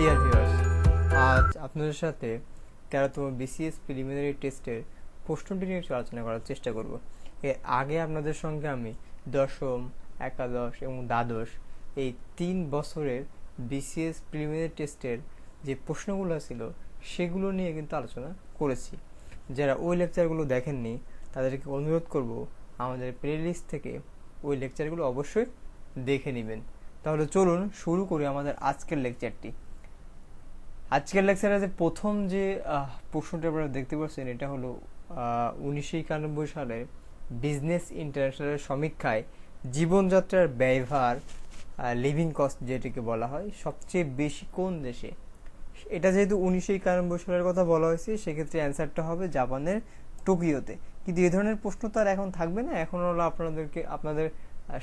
Dear viewers, আজ আপনাদের সাথে 13তম বিসিএস প্রিলিমিনারি টেস্টের প্রশ্নটি নিয়ে আলোচনা করার চেষ্টা করব। এর আগে আপনাদের সঙ্গে আমি দশম, একাদশ এবং দ্বাদশ এই 3 বছরের বিসিএস প্রিলিমিনারি টেস্টের যে প্রশ্নগুলো ছিল সেগুলো নিয়ে কিন্তু আলোচনা করেছি। যারা ওই লেকচারগুলো দেখেননি তাদেরকে অনুরোধ করব আমাদের প্লেলিস্ট থেকে ওই লেকচারগুলো অবশ্যই দেখে নেবেন। তাহলে চলুন শুরু করি আমাদের আজকের লেকচারটি। আজকের লেকচারে যে প্রথম যে প্রশ্নটি আপনারা দেখতে পাচ্ছেন এটা হলো 1991 সালে বিজনেস ইন্টারন্যাশনালের সমীক্ষায় জীবনযাত্রার ব্যয়ভার লিভিং কস্ট যেটিকে বলা হয় সবচেয়ে বেশি কোন দেশে। এটা যেহেতু 1991 সালের কথা বলা হয়েছে সেক্ষেত্রে অ্যান্সারটা হবে জাপানের টোকিওতে। কিন্তু এই ধরনের প্রশ্ন তো আর এখন থাকবে না, এখন হলো আপনাদের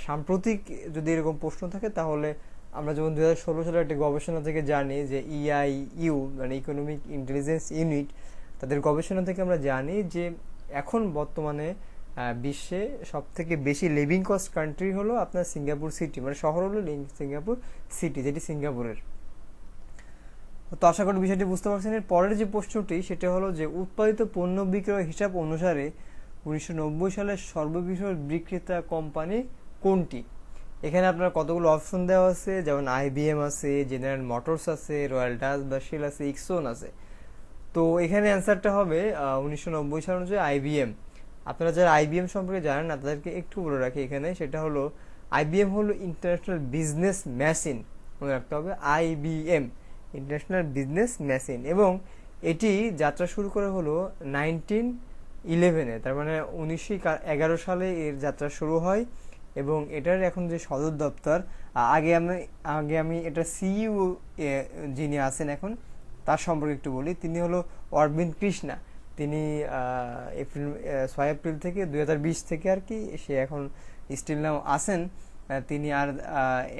সাম্প্রতিক যদি এরকম প্রশ্ন থাকে তাহলে আমরা যেমন 2016 সালের একটা গবেষণা থেকে জানি যে ইআইইউ মানে ইকোনমিক ইন্টেলিজেন্স ইউনিট, তাদের গবেষণা থেকে আমরা জানি যে এখন বর্তমানে বিশ্বে সব থেকে বেশি লিভিং কস্ট কান্ট্রি হলো আপনার সিঙ্গাপুর সিটি, মানে শহর হলো সিঙ্গাপুর সিটি, যেটি সিঙ্গাপুরের। তো আশা করি বিষয়টি বুঝতে পারছেন। এর পরের যে প্রশ্নটি সেটা হলো যে উৎপাদিত পণ্য বিক্রয় হিসাব অনুসারে 1990 সালের সর্ববৃহৎ বিক্রেতা কোম্পানি কোনটি। এখানে আপনার কতগুলো অপশন দেওয়া আছে, যেমন আইবিএম আছে, জেনারেল মোটরস আছে, রয়্যাল ডাচ বা শেল আছে, ইক্সন আছে। তো এখানে অ্যান্সারটা হবে 1990 সাল অনুযায়ী আইবিএম। আপনারা যারা আইবিএম সম্পর্কে জানেন না তাদেরকে একটু বলে রাখি এখানে, সেটা হলো আইবিএম হলো ইন্টারন্যাশনাল বিজনেস মেশিন, মনে রাখতে হবে আইবিএম ইন্টারন্যাশনাল বিজনেস মেশিন, এবং এটি যাত্রা শুরু করে হলো 1911-এ, তার মানে 1911 সালে এর যাত্রা শুরু হয়। এবং এটার এখন যে সদর দপ্তর, আগে আমি এটা সিইও যিনি আছেন এখন তার সম্পর্কে একটু বলি। তিনি হলো অরবিন্দ কৃষ্ণা। তিনি 6 এপ্রিল থেকে 2020 থেকে আর কি সে এখন স্টিল নাও আছেন তিনি। আর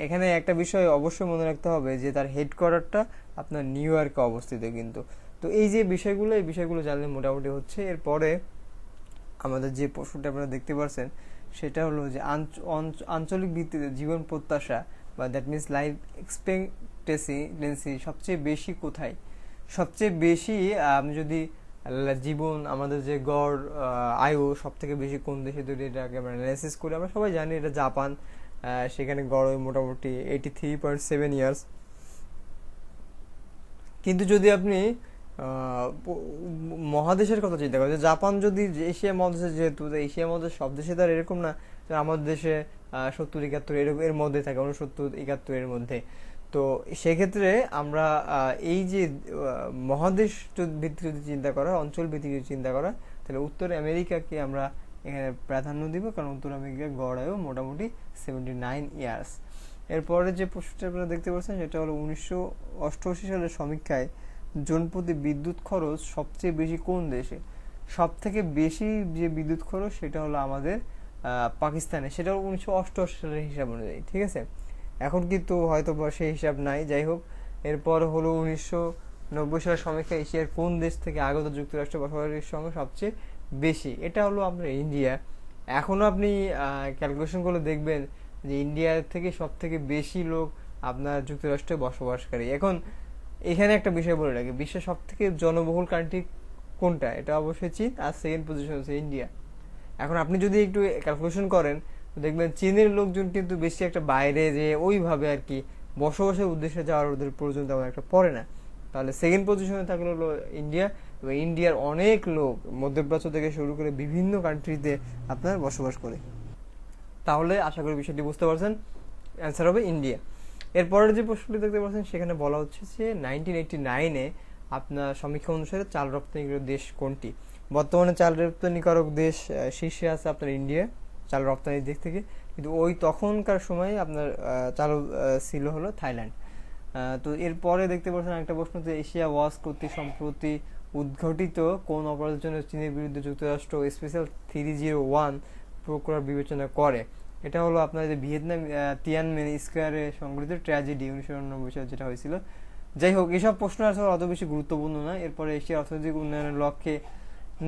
এখানে একটা বিষয় অবশ্যই মনে রাখতে হবে যে তার হেডকোয়ার্টারটা আপনার নিউ ইয়র্কে অবস্থিত কিন্তু। তো এই যে বিষয়গুলো জানলে মোটামুটি হচ্ছে। এরপরে আমাদের যে প্রশ্নটা আপনারা দেখতে পাচ্ছেন সেটা হলো যে আঞ্চলিক ভিত্তিতে জীবন প্রত্যাশা বা দ্যাট মিনস লাইফ এক্সপেক্টেন্সি সবচেয়ে বেশি কোথায়। সবচেয়ে বেশি আমি যদি জীবন আমাদের যে গড় আয়ু সব থেকে বেশি কোন দেশে, যদি এটাকে আমরা অ্যানালাইসিস করি আমরা সবাই জানি এটা জাপান। সেখানে গড় মোটামুটি 83.7 ইয়ার্স। কিন্তু যদি আপনি মহাদেশের কথা চিন্তা করেন, জাপান যদি এশিয়া মহাদেশে, যেহেতু এশিয়া মহাদেশ সব দেশে তার এরকম না, আমাদের দেশে 70-71 এরকম এর মধ্যে থাকে, 69-71 এর মধ্যে। তো সেক্ষেত্রে আমরা এই যে মহাদেশ ভিত্তিক যদি চিন্তা করা, অঞ্চল ভিত্তিক যদি চিন্তা করা, তাহলে উত্তর আমেরিকাকে আমরা এখানে প্রাধান্য দিব, কারণ উত্তর আমেরিকার গড় আয়ু মোটামুটি 79 ইয়ার্স। এরপরে যে প্রশ্নটা আপনারা দেখতে পাচ্ছেন সেটা হলো 1988 সালের সমীক্ষায় জনপ্রতি বিদ্যুৎ খরচ সবচেয়ে বেশি কোন দেশে। সব থেকে বেশি যে বিদ্যুৎ খরচ সেটা হলো আমাদের পাকিস্তানে, সেটা 1988 সালের হিসাব অনুযায়ী, ঠিক আছে। এখন কিন্তু হয়তো সেই হিসাব নাই, যাই হোক। এরপর হলো 1990 সালের সমীক্ষা এশিয়ার কোন দেশ থেকে আগত যুক্তরাষ্ট্র বসবাসের সংখ্যা সবচেয়ে বেশি, এটা হলো আপনার ইন্ডিয়া। এখনো আপনি ক্যালকুলেশন করে দেখবেন যে ইন্ডিয়া থেকে সব থেকে বেশি লোক আপনার যুক্তরাষ্ট্রে বসবাসকারী। এখন এখানে একটা বিষয় বলে রাখি, বিশ্বের সব থেকে জনবহুল কান্ট্রি কোনটা, এটা অবশ্যই চীন, আর সেকেন্ড পজিশন হচ্ছে ইন্ডিয়া। এখন আপনি যদি একটু ক্যালকুলেশন করেন দেখবেন চীনের লোকজন কিন্তু বেশি একটা বাইরে যে ওইভাবে আর কি বসবাসের উদ্দেশ্যে যাওয়ার ওদের প্রয়োজন তেমন একটা পড়ে না। তাহলে সেকেন্ড পজিশনে থাকলে হলো ইন্ডিয়া, এবং ইন্ডিয়ার অনেক লোক মধ্যপ্রাচ্য থেকে শুরু করে বিভিন্ন কান্ট্রিতে আপনার বসবাস করে। তাহলে আশা করি বিষয়টি বুঝতে পারছেন, অ্যান্সার হবে ইন্ডিয়া। এরপরের যে প্রশ্নটি দেখতে পাচ্ছেন সেখানে বলা হচ্ছে যে 1989-এ আপনার সমীক্ষা অনুসারে চাল রপ্তানিকারক দেশ কোনটি। বর্তমানে চাল রপ্তানিকারক দেশ শীর্ষে আছে আপনার ইন্ডিয়া চাল রপ্তানির দিক থেকে, কিন্তু ওই তখনকার সময় আপনার চাল ছিল হলো থাইল্যান্ড। তো এরপরে দেখতে পাচ্ছেন একটা প্রশ্ন, যে এশিয়া ওয়াচ কর্তৃক সম্প্রতি উদ্ঘাটিত কোন অপরাধের জন্য চীনের বিরুদ্ধে যুক্তরাষ্ট্র স্পেশাল 301 প্রয়োগ করার বিবেচনা করে। এটা হলো আপনার যে ভিয়েতনাম তিয়ানমেন স্কোয়ারে সংঘটিত ট্র্যাজেডি 1999 সালে যেটা হয়েছিল। যাই হোক, এসব প্রশ্ন আসলে অত বেশি গুরুত্বপূর্ণ না। এরপরে এশিয়ার অর্থনৈতিক উন্নয়নের লক্ষ্যে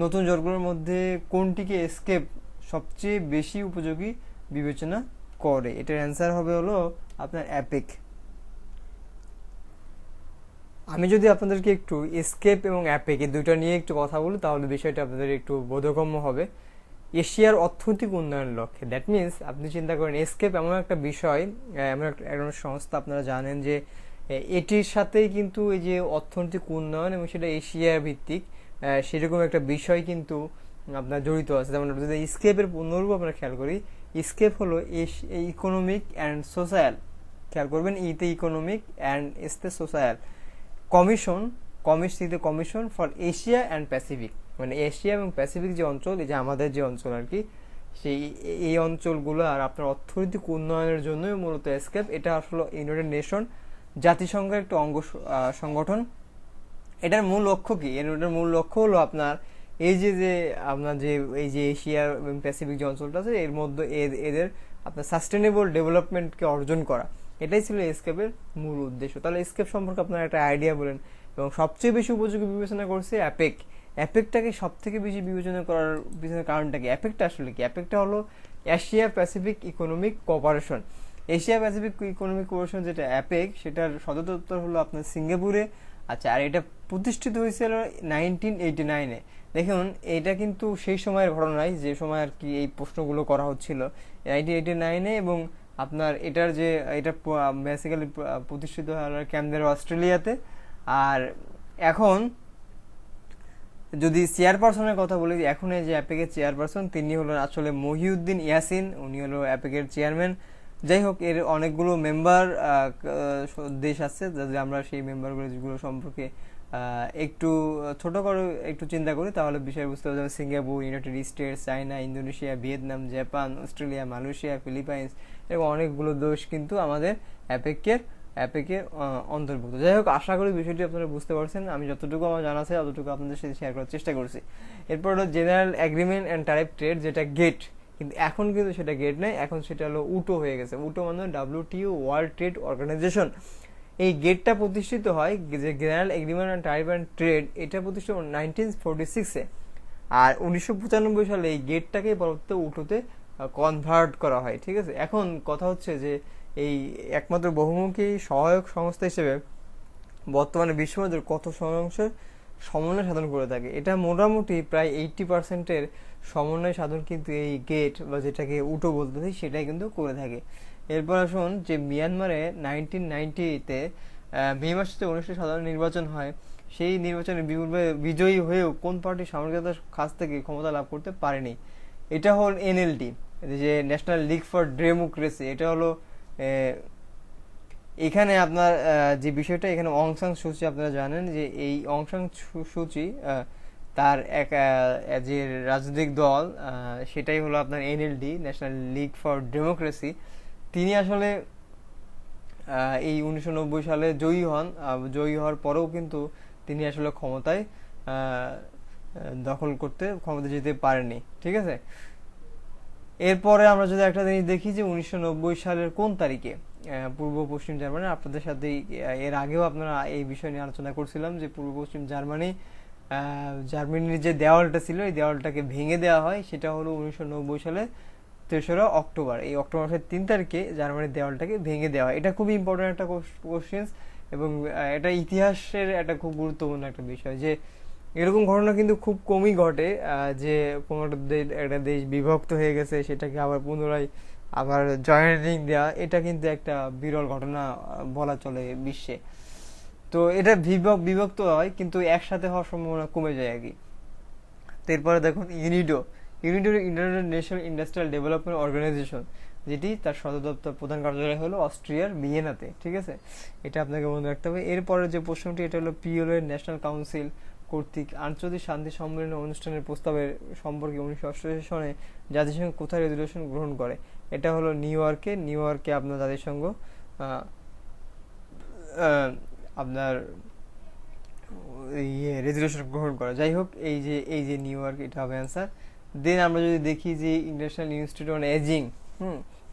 নতুন জোটগুলোর মধ্যে কোনটিকে এসকেপ সবচেয়ে বেশি উপযোগী বিবেচনা করে। এটার অ্যান্সার হবে হলো আপনার অ্যাপেক। আমি যদি আপনাদেরকে একটু এসকেপ এবং অ্যাপেক এই দুইটা নিয়ে একটু কথা বলি তাহলে বিষয়টা আপনাদের একটু বোধগম্য হবে। এশিয়ার অর্থনৈতিক উন্নয়নের লক্ষ্যে, দ্যাট মিনস আপনি চিন্তা করেন এসকেপ এমন একটা বিষয়, এমন একটা সংস্থা, আপনারা জানেন যে এটির সাথেই কিন্তু এই যে অর্থনৈতিক উন্নয়ন এবং সেটা এশিয়া ভিত্তিক সেরকম একটা বিষয় কিন্তু আপনার জড়িত আছে। যেমন যদি স্কেপের পূর্ণরূপ আমরা খেয়াল করি, স্কেপ হলো ইকোনমিক অ্যান্ড সোশ্যাল, খেয়াল করবেন ইতে ইকোনমিক অ্যান্ড এসতে social commission, commission for Asia and Pacific, মানে এশিয়া এবং প্যাসিফিক যে অঞ্চল, এই যে আমাদের যে অঞ্চল আর কি, সেই এই অঞ্চলগুলো আর আপনার অর্থনৈতিক উন্নয়নের জন্যই মূলত এসকেপ। এটা আসলে ইউনাইটেড নেশন, জাতিসংঘের একটা অঙ্গ সংগঠন। এটার মূল লক্ষ্য কি? এটার মূল লক্ষ্য হলো আপনার এই যে যে আপনার যে এই যে এশিয়া এবং প্যাসিফিক যে অঞ্চলটা আছে এর মধ্যে এদের আপনার সাস্টেনেবল ডেভেলপমেন্টকে অর্জন করা, এটাই ছিল এসকেপের মূল উদ্দেশ্য। তাহলে এসকেপ সম্পর্কে আপনার একটা আইডিয়া বলেন। এবং সবচেয়ে বেশি উপযোগী বিবেচনা করছে অ্যাপেক। অ্যাপেকটাকে সব থেকে বেশি বিবেচনা করার পিছনে কারণটা কি? অ্যাপেকটা আসলে কি? অ্যাপেকটা হলো Asia Pacific economic cooperation. Asia Pacific economic cooperation যেটা অ্যাপেক, সেটার সদর দপ্তর হলো আপনার সিঙ্গাপুরে। আচ্ছা, আর এটা প্রতিষ্ঠিত হয়েছিল 1989-এ। দেখুন, এটা কিন্তু সেই সময়ের ঘটনা নয় যে সময় আর কি এই প্রশ্নগুলো করা হচ্ছিল, 1989-এ। এবং আপনার এটার যে এটা বেসিক্যালি প্রতিষ্ঠিত হয় ক্যানবেরা, অস্ট্রেলিয়াতে। আর এখন যদি চেয়ারপারসনের কথা বলি, এখন এই যে অ্যাপেকের চেয়ারপারসন তিনি হলেন আসলে মহিউদ্দিন ইয়াসিন, উনি হলো অ্যাপেকের চেয়ারম্যান। যাই হোক, এর অনেকগুলো মেম্বার দেশ আছে, যদি আমরা সেই মেম্বারগুলো সম্পর্কে একটু ছোট করে একটু চিন্তা করি তাহলে বিষয় বুঝতে পারবে। যেমন Singapore, United states, China, Indonesia, Vietnam, Japan, Australia, Malaysia, Philippines, এবং অনেকগুলো দেশ কিন্তু আমাদের অ্যাপেকের অন্তর্ভুক্ত। যাই হোক, আশা করি বিষয়টি আপনারা বুঝতে পারছেন। আমি যতটুকু আমার জানা আছে ততটুকু আপনাদের সাথে শেয়ার করার চেষ্টা করছি। এরপর হলো general agreement and tariff trade, যেটা গেট, কিন্তু এখন কিন্তু সেটা গেট নেই, এখন সেটা হলো উটো হয়ে গেছে। উটো মানে WTO, ওয়ার্ল্ড ট্রেড অর্গানাইজেশন। এই গেটটা প্রতিষ্ঠিত হয়, যে general agreement and tariff and trade, এটা প্রতিষ্ঠিত 1946-এ। আর 1995 সালে এই গেটটাকে পরবর্তীতে উটোতে কনভার্ট করা হয়। ঠিক আছে, এখন কথা হচ্ছে যে এই একমাত্র বহুমুখী সহায়ক সংস্থা হিসেবে বর্তমানে বিশ্ববাজারে কত শতাংশের সমন্বয় সাধন করে থাকে? এটা মোটামুটি প্রায় 80%-এর সমন্বয় সাধন কিন্তু এই গেট বা যেটাকে উটো বলতেছি সেটাই কিন্তু করে থাকে। এরপর আসুন যে মিয়ানমারে 1990-তে মে মাসে অনুষ্ঠিত সাধারণ নির্বাচন হয়। সেই নির্বাচনে বিজয়ী হয়েও কোন পার্টি সামরিকতার কাছ থেকে ক্ষমতা লাভ করতে পারেনি? এটা হল NLD, যে ন্যাশনাল লিগ ফর ডেমোক্রেসি। এটা হলো এখানে আপনার যে বিষয়টা, এখানে অং সান সুচি, আপনারা জানেন যে এই অং সান সুচি তার এক যে রাজনৈতিক দল, সেটাই হলো আপনার NLD, national league for democracy. তিনি আসলে এই 1990 সালে জয়ী হন। জয়ী হওয়ার পরেও কিন্তু তিনি আসলে ক্ষমতায় দখল করতে, ক্ষমতা যেতে পারেনি। ঠিক আছে, এরপরে আমরা যদি একটা জিনিস দেখি যে 1990 সালের কোন তারিখে পূর্ব পশ্চিম জার্মানি, আপনাদের সাথে এর আগেও আপনারা এই বিষয় নিয়ে আলোচনা করছিলাম যে পূর্ব পশ্চিম জার্মানির যে দেওয়ালটা ছিল এই দেওয়ালটাকে ভেঙে দেওয়া হয়। সেটা হলো 1990 সালে 3রা অক্টোবর। এই অক্টোবর মাসের 3 তারিখে জার্মানির দেওয়ালটাকে ভেঙে দেওয়া হয়। এটা খুবই ইম্পর্টেন্ট একটা কোশ্চেন, এবং এটা ইতিহাসের একটা খুব গুরুত্বপূর্ণ একটা বিষয় যে এরকম ঘটনা কিন্তু খুব কমই ঘটে, যে কোনো একটা দেশ বিভক্ত হয়ে গেছে সেটাকে আবার পুনরায় আবার জয়েনিং দেওয়া, এটা কিন্তু একটা বিরল ঘটনা বলা চলে বিশ্বে। তো এটা বিভক্ত হয় কিন্তু একসাথে হওয়ার সম্ভাবনা কমে যায় আর কি। এরপরে দেখুন UNIDO international national industrial development organization, যেটি তার সদর দপ্তর প্রধান কার্যালয় হলো অস্ট্রিয়ার ভিয়েনাতে। ঠিক আছে, এটা আপনাকে মনে রাখতে হবে। এরপরে যে প্রশ্নটি, এটা হলো PLO এর ন্যাশনাল কাউন্সিল কর্তৃক আন্তর্জাতিক শান্তি সম্মেলন অনুষ্ঠানের প্রস্তাবের সম্পর্কে 1988 সনে জাতিসংঘ কোথায় রেজুলেশন গ্রহণ করে? এটা হলো নিউ ইয়র্কে আপনার জাতিসংঘ আপনার রেজুলেশন গ্রহণ করে। যাই হোক, এই যে নিউ ইয়র্ক, এটা হবে অ্যান্সার। দেন আমরা যদি দেখি যে international institute on aging,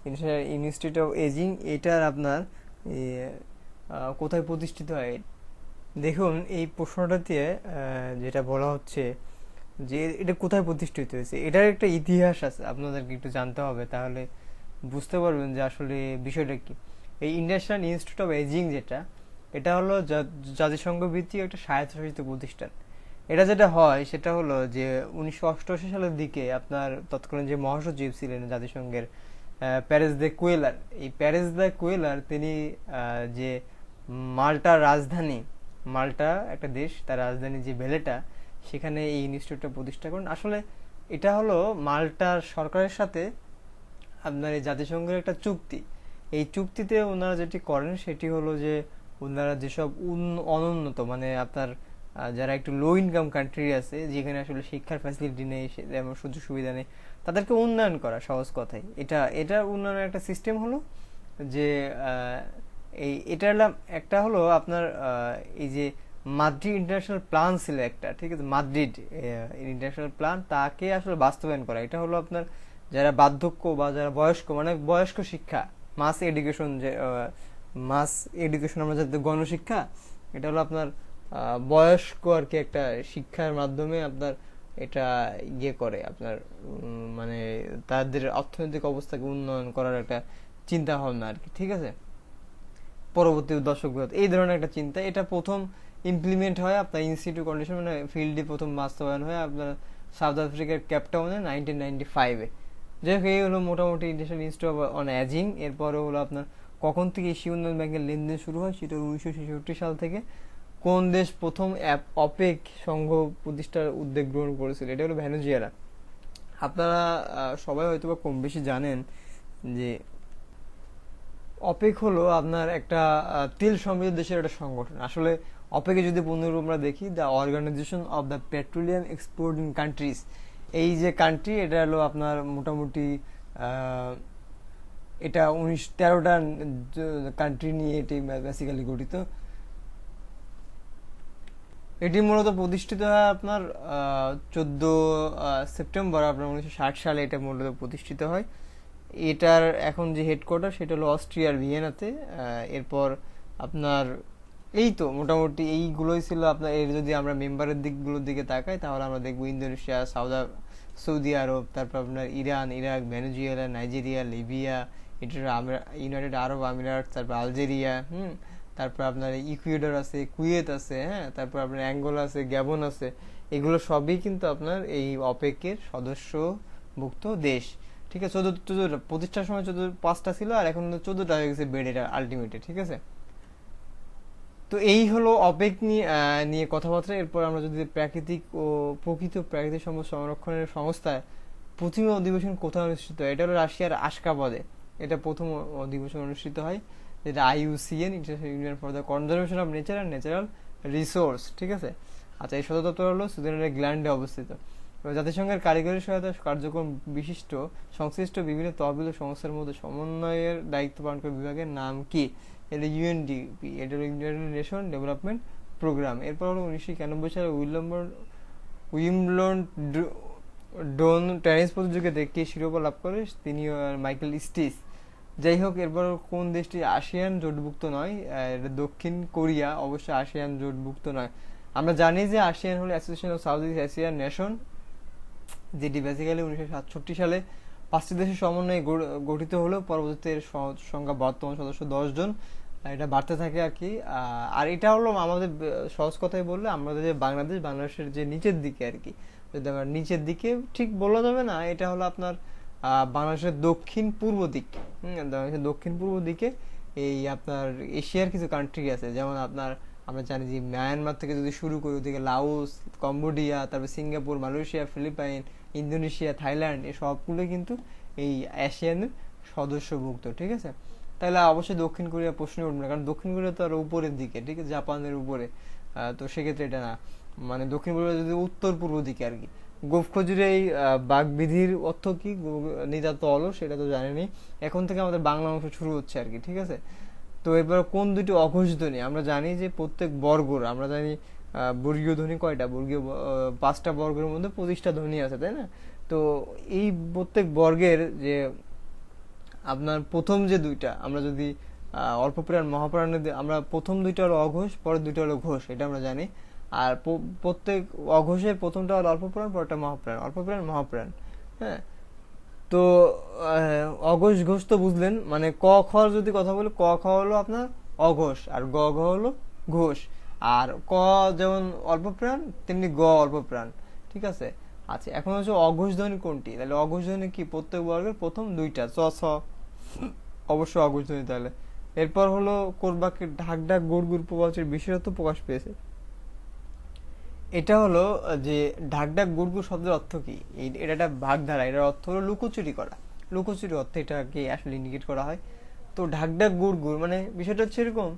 international institute of aging, এটার আপনার কোথায় প্রতিষ্ঠিত হয়? দেখুন, এই প্রশ্নটাতে যেটা বলা হচ্ছে যে এটা কোথায় প্রতিষ্ঠিত হয়েছে, এটার একটা ইতিহাস আছে, আপনাদেরকে একটু জানতে হবে, তাহলে বুঝতে পারবেন যে আসলে বিষয়টা কি। এই ইন্টারন্যাশনাল ইনস্টিটিউট অফ এজিং যেটা, এটা হলো জাতিসংঘ ভিত্তিক একটা স্বায়ত্তশাসিত প্রতিষ্ঠান। এটা যেটা হয় সেটা হলো যে 1988 সালের দিকে আপনার তৎকালীন যে মহাসচিব ছিলেন জাতিসংঘের প্যারেস দে কুয়েলার, এই প্যারেস দে কুয়েলার তিনি যে মাল্টার রাজধানী, মাল্টা একটা দেশ, তার রাজধানী যে ভেলেটা, সেখানে এই ইনস্টিটিউটটা প্রতিষ্ঠা করেন। আসলে এটা হলো মাল্টার সরকারের সাথে আপনার এই জাতিসংঘের একটা চুক্তি। এই চুক্তিতে ওনারা যেটি করেন সেটি হলো যে ওনারা যেসব অনুন্নত মানে আপনার যারা একটু লো ইনকাম কান্ট্রি আছে, যেখানে আসলে শিক্ষার ফ্যাসিলিটি নেই, যেমন সুযোগ সুবিধা নেই, তাদেরকে উন্নয়ন করা, সহজ কথায় এটা উন্নয়নের একটা সিস্টেম হলো যে এটা একটা হলো আপনার এই যে মাদ্রিদ ইন্টারন্যাশনাল প্ল্যান ছিল একটা, ঠিক আছে, মাদ্রিদ ইন্টারন্যাশনাল প্ল্যান, তাকে আসলে বাস্তবায়ন করা। এটা হলো আপনার যারা বার্ধক্য বা যারা বয়স্ক মানে বয়স্ক শিক্ষা, মাস এডুকেশন, যে মাস এডুকেশন আমরা যাতে গণশিক্ষা, এটা হলো আপনার বয়স্ক আর কি একটা শিক্ষার মাধ্যমে আপনার এটা করে আপনার মানে তাদের অর্থনৈতিক অবস্থাকে উন্নয়ন করার একটা চিন্তা ভাবনা আর কি, ঠিক আছে, পরবর্তী দশকগুলোতে এই ধরনের একটা চিন্তা। এটা প্রথম ইমপ্লিমেন্ট হয় আপনার ইনস্টিটিউট কন্ডিশন মানে ফিল্ডে প্রথম বাস্তবায়ন হয় আপনার সাউথ আফ্রিকার কেপটাউনে 1995-এ। যাই হোক, এই হলো মোটামুটি ইন্টারন্যাশনাল ইনস্টিটিউট অন অ্যাজিং। এরপরে হলো আপনার কখন থেকে এশীয় উন্নয়ন ব্যাংকের লেনদেন শুরু হয়, সেটা 1966 সাল থেকে। কোন দেশ প্রথম অপেক সংঘ প্রতিষ্ঠার উদ্যোগ গ্রহণ করেছিল, এটা হলো ভেনেজুয়েলা। আপনারা সবাই হয়তো বা কম বেশি জানেন যে অপেক হলো আপনার একটা তেল সমৃদ্ধ দেশের একটা সংগঠন। আসলে অপেকে যদি পুনরূপ আমরা দেখি, the organization of the petroleum exporting countries, এই যে কান্ট্রি, এটা হলো আপনার মোটামুটি এটা 13টা কান্ট্রি নিয়ে এটি বেসিক্যালি গঠিত। এটি মূলত প্রতিষ্ঠিত হয় আপনার 14 সেপ্টেম্বর আপনার 1960 সালে এটা মূলত প্রতিষ্ঠিত হয়। এটার এখন যে হেডকোয়ার্টার সেটা হলো অস্ট্রিয়ার ভিয়েনাতে। এরপর আপনার এই তো মোটামুটি এইগুলোই ছিল আপনার। এর যদি আমরা মেম্বারের দিকগুলোর দিকে তাকাই তাহলে আমরা দেখবো ইন্দোনেশিয়া, সৌদি আরব, তারপর আপনার Iran, Iraq, Venezuela, Nigeria, Libya, United Arab Emirates, তারপর আলজেরিয়া, তারপর আপনার ইকুয়েডর আছে, কুয়েত আছে, হ্যাঁ, তারপর আপনার অ্যাঙ্গোলা আছে, গ্যাবন আছে। এগুলো সবই কিন্তু আপনার এই অপেকের সদস্যভুক্ত দেশ, ঠিক আছে। 14 প্রতিষ্ঠার সময় 5টা ছিল, আর এখন 14টা হয়ে গেছে বেড এটা আলটিমেটে, ঠিক আছে। তো এই হলো অপেক নিয়ে কথাবার্তা। এরপর আমরা যদি প্রাকৃতিক ও প্রকৃত প্রাকৃতিক সম্পদ সংরক্ষণের সংস্থায় প্রথম অধিবেশন কোথায় অনুষ্ঠিত হয়, এটা হলো রাশিয়ার আশকাবাদে। এটা প্রথম অধিবেশন অনুষ্ঠিত হয়, যেটা IUCN, international union for the conservation of nature and natural resource, ঠিক আছে। আচ্ছা, এই সদর দপ্তর হলো সুইজারল্যান্ডের গ্ল্যান্ডে অবস্থিত। জাতিসংঘের কারিগরি সহায়তা কার্যক্রম বিশিষ্ট সংশ্লিষ্ট বিভিন্ন তহবিল ও সংস্থার মধ্যে সমন্বয়ের দায়িত্ব পালন করে বিভাগের নাম কি, এটা UNDP, এটা হলো ইউনাইটেড নেশন ডেভেলপমেন্ট প্রোগ্রাম। এরপর হলো 1991 সালে উইম্বলডন টেনিস প্রতিযোগিতায় কে শিরোপা লাভ করে, তিনি মাইকেল স্টিচ। যাই হোক, এরপর কোন দেশটি আসিয়ান জোটভুক্ত নয়, এটা দক্ষিণ কোরিয়া, অবশ্যই আসিয়ান জোটভুক্ত নয়। আমরা জানি যে আসিয়ান হলো association of south east Asian nation, যেটি বেসিক্যালি 1967 সালে 5টি দেশের সমন্বয়ে গঠিত হলেও পরবর্তীতে এর সংখ্যা বর্তমান সদস্য 10 জন, এটা বাড়তে থাকে আর কি। আর এটা হলো আমাদের সহজ কথায় বললে আমাদের যে বাংলাদেশের যে নিচের দিকে আর কি, যদি আমরা নিচের দিকে ঠিক বলা যাবে না, এটা হলো আপনার বাংলাদেশের দক্ষিণ পূর্ব দিক। বাংলাদেশের দক্ষিণ পূর্ব দিকে এই আপনার এশিয়ার কিছু কান্ট্রি আছে, যেমন আপনার আমরা জানি যে মায়ানমার থেকে যদি শুরু করি, ওদিকে লাওস, কম্বোডিয়া, তারপর Singapore, Malaysia, Philippines, Indonesia, Thailand, এই সবগুলো কিন্তু এই এশিয়ানের সদস্যভুক্ত, ঠিক আছে। তাহলে অবশ্যই দক্ষিণ কোরিয়া প্রশ্ন উঠবে না, কারণ দক্ষিণ কোরিয়া তো আর উপরের দিকে, ঠিক আছে, জাপানের উপরে। তো সেক্ষেত্রে এটা না, মানে দক্ষিণ কোরিয়া যদি উত্তর পূর্ব দিকে আর কি। গোফ খজুরে এই বাগবিধির অর্থ কি, নিতান্ত অলস, সেটা তো জানেনি। এখন থেকে আমাদের বাংলা অংশ শুরু হচ্ছে আর কি, ঠিক আছে। তো এবার কোন দুটি অঘোষ ধ্বনি, আমরা জানি যে প্রত্যেক বর্গর, আমরা জানি বর্গীয় ধ্বনি কয়টা, বর্গীয় 5টা বর্গের মধ্যে 25টা ধ্বনি আছে, তাই না। তো এই প্রত্যেক বর্গের যে আপনার প্রথম যে দুইটা, আমরা যদি অল্প প্রাণ মহাপ্রাণে আমরা প্রথম দুইটা হলো অঘোষ, পরের দুইটা হলো ঘোষ, এটা আমরা জানি। আর প্রত্যেক অঘোষের প্রথমটা হলো অল্প প্রাণ, পরেরটা মহাপ্রাণ, অল্প প্রাণ মহাপ্রাণ, হ্যাঁ। তো অঘোষ ঘোষ তো বুঝলেন। মানে ক খ যদি কথা বলি, ক খ হলো আপনার অঘোষ, আর গ ঘ হলো ঘোষ। আর ক যেমন অল্প প্রাণ তেমনি গ অল্প প্রাণ, ঠিক আছে। আচ্ছা, এখন হচ্ছে অঘোষ ধ্বনি কোনটি? তাহলে অঘোষ ধ্বনি কি? প্রত্যেক বর্গের প্রথম দুইটা, চ ছ, অবশ্যই অঘোষ ধ্বনি। তাহলে এরপর হলো কোন বাক্যের ঢাক ঢাক গুড় গুড় প্রবাচের বিশেষত্ব প্রকাশ পেয়েছে? এটা হলো যে ঢাক ঢাক গুড় গুড় শব্দের অর্থ কি? এটা একটা ভাগধারা, এটার অর্থ হলো লুকোচুরি করা। লুকোচুরি অর্থে এটাকে আসলে ইন্ডিকেট করা হয়। তো ঢাক ঢাক গুড় গুড় মানে বিষয়টা হচ্ছে এরকম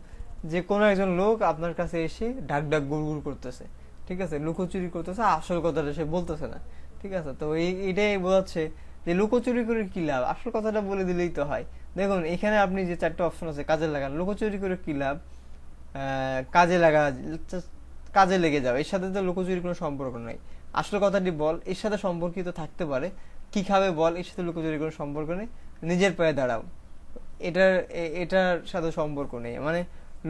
যে কোনো একজন লোক আপনার কাছে এসে ঢাক ঢাক গুড় গুড় করতেছে, ঠিক আছে, লুকোচুরি করতেছে, আসল কথাটা সে বলতেছে না, ঠিক আছে। তো এটাই বোঝাচ্ছে যে লুকোচুরি করে কি লাভ, আসল কথাটা বলে দিলেই তো হয়। দেখুন এখানে আপনি যে চারটা অপশন আছে, কাজে লাগান, লুকোচুরি করে কি লাভ, কাজে লাগা, কাজে লেগে যাও, এর সাথে তো লুকোচুরির কোনো সম্পর্ক নাই। আসল কথাটি বল, এর সাথে সম্পর্কিত থাকতে পারে। কি খাবে বল, এর সাথে লুকোচুরির কোনো সম্পর্ক নেই। নিজের পায়ে দাঁড়াও, এটার সাথে সম্পর্ক নেই। মানে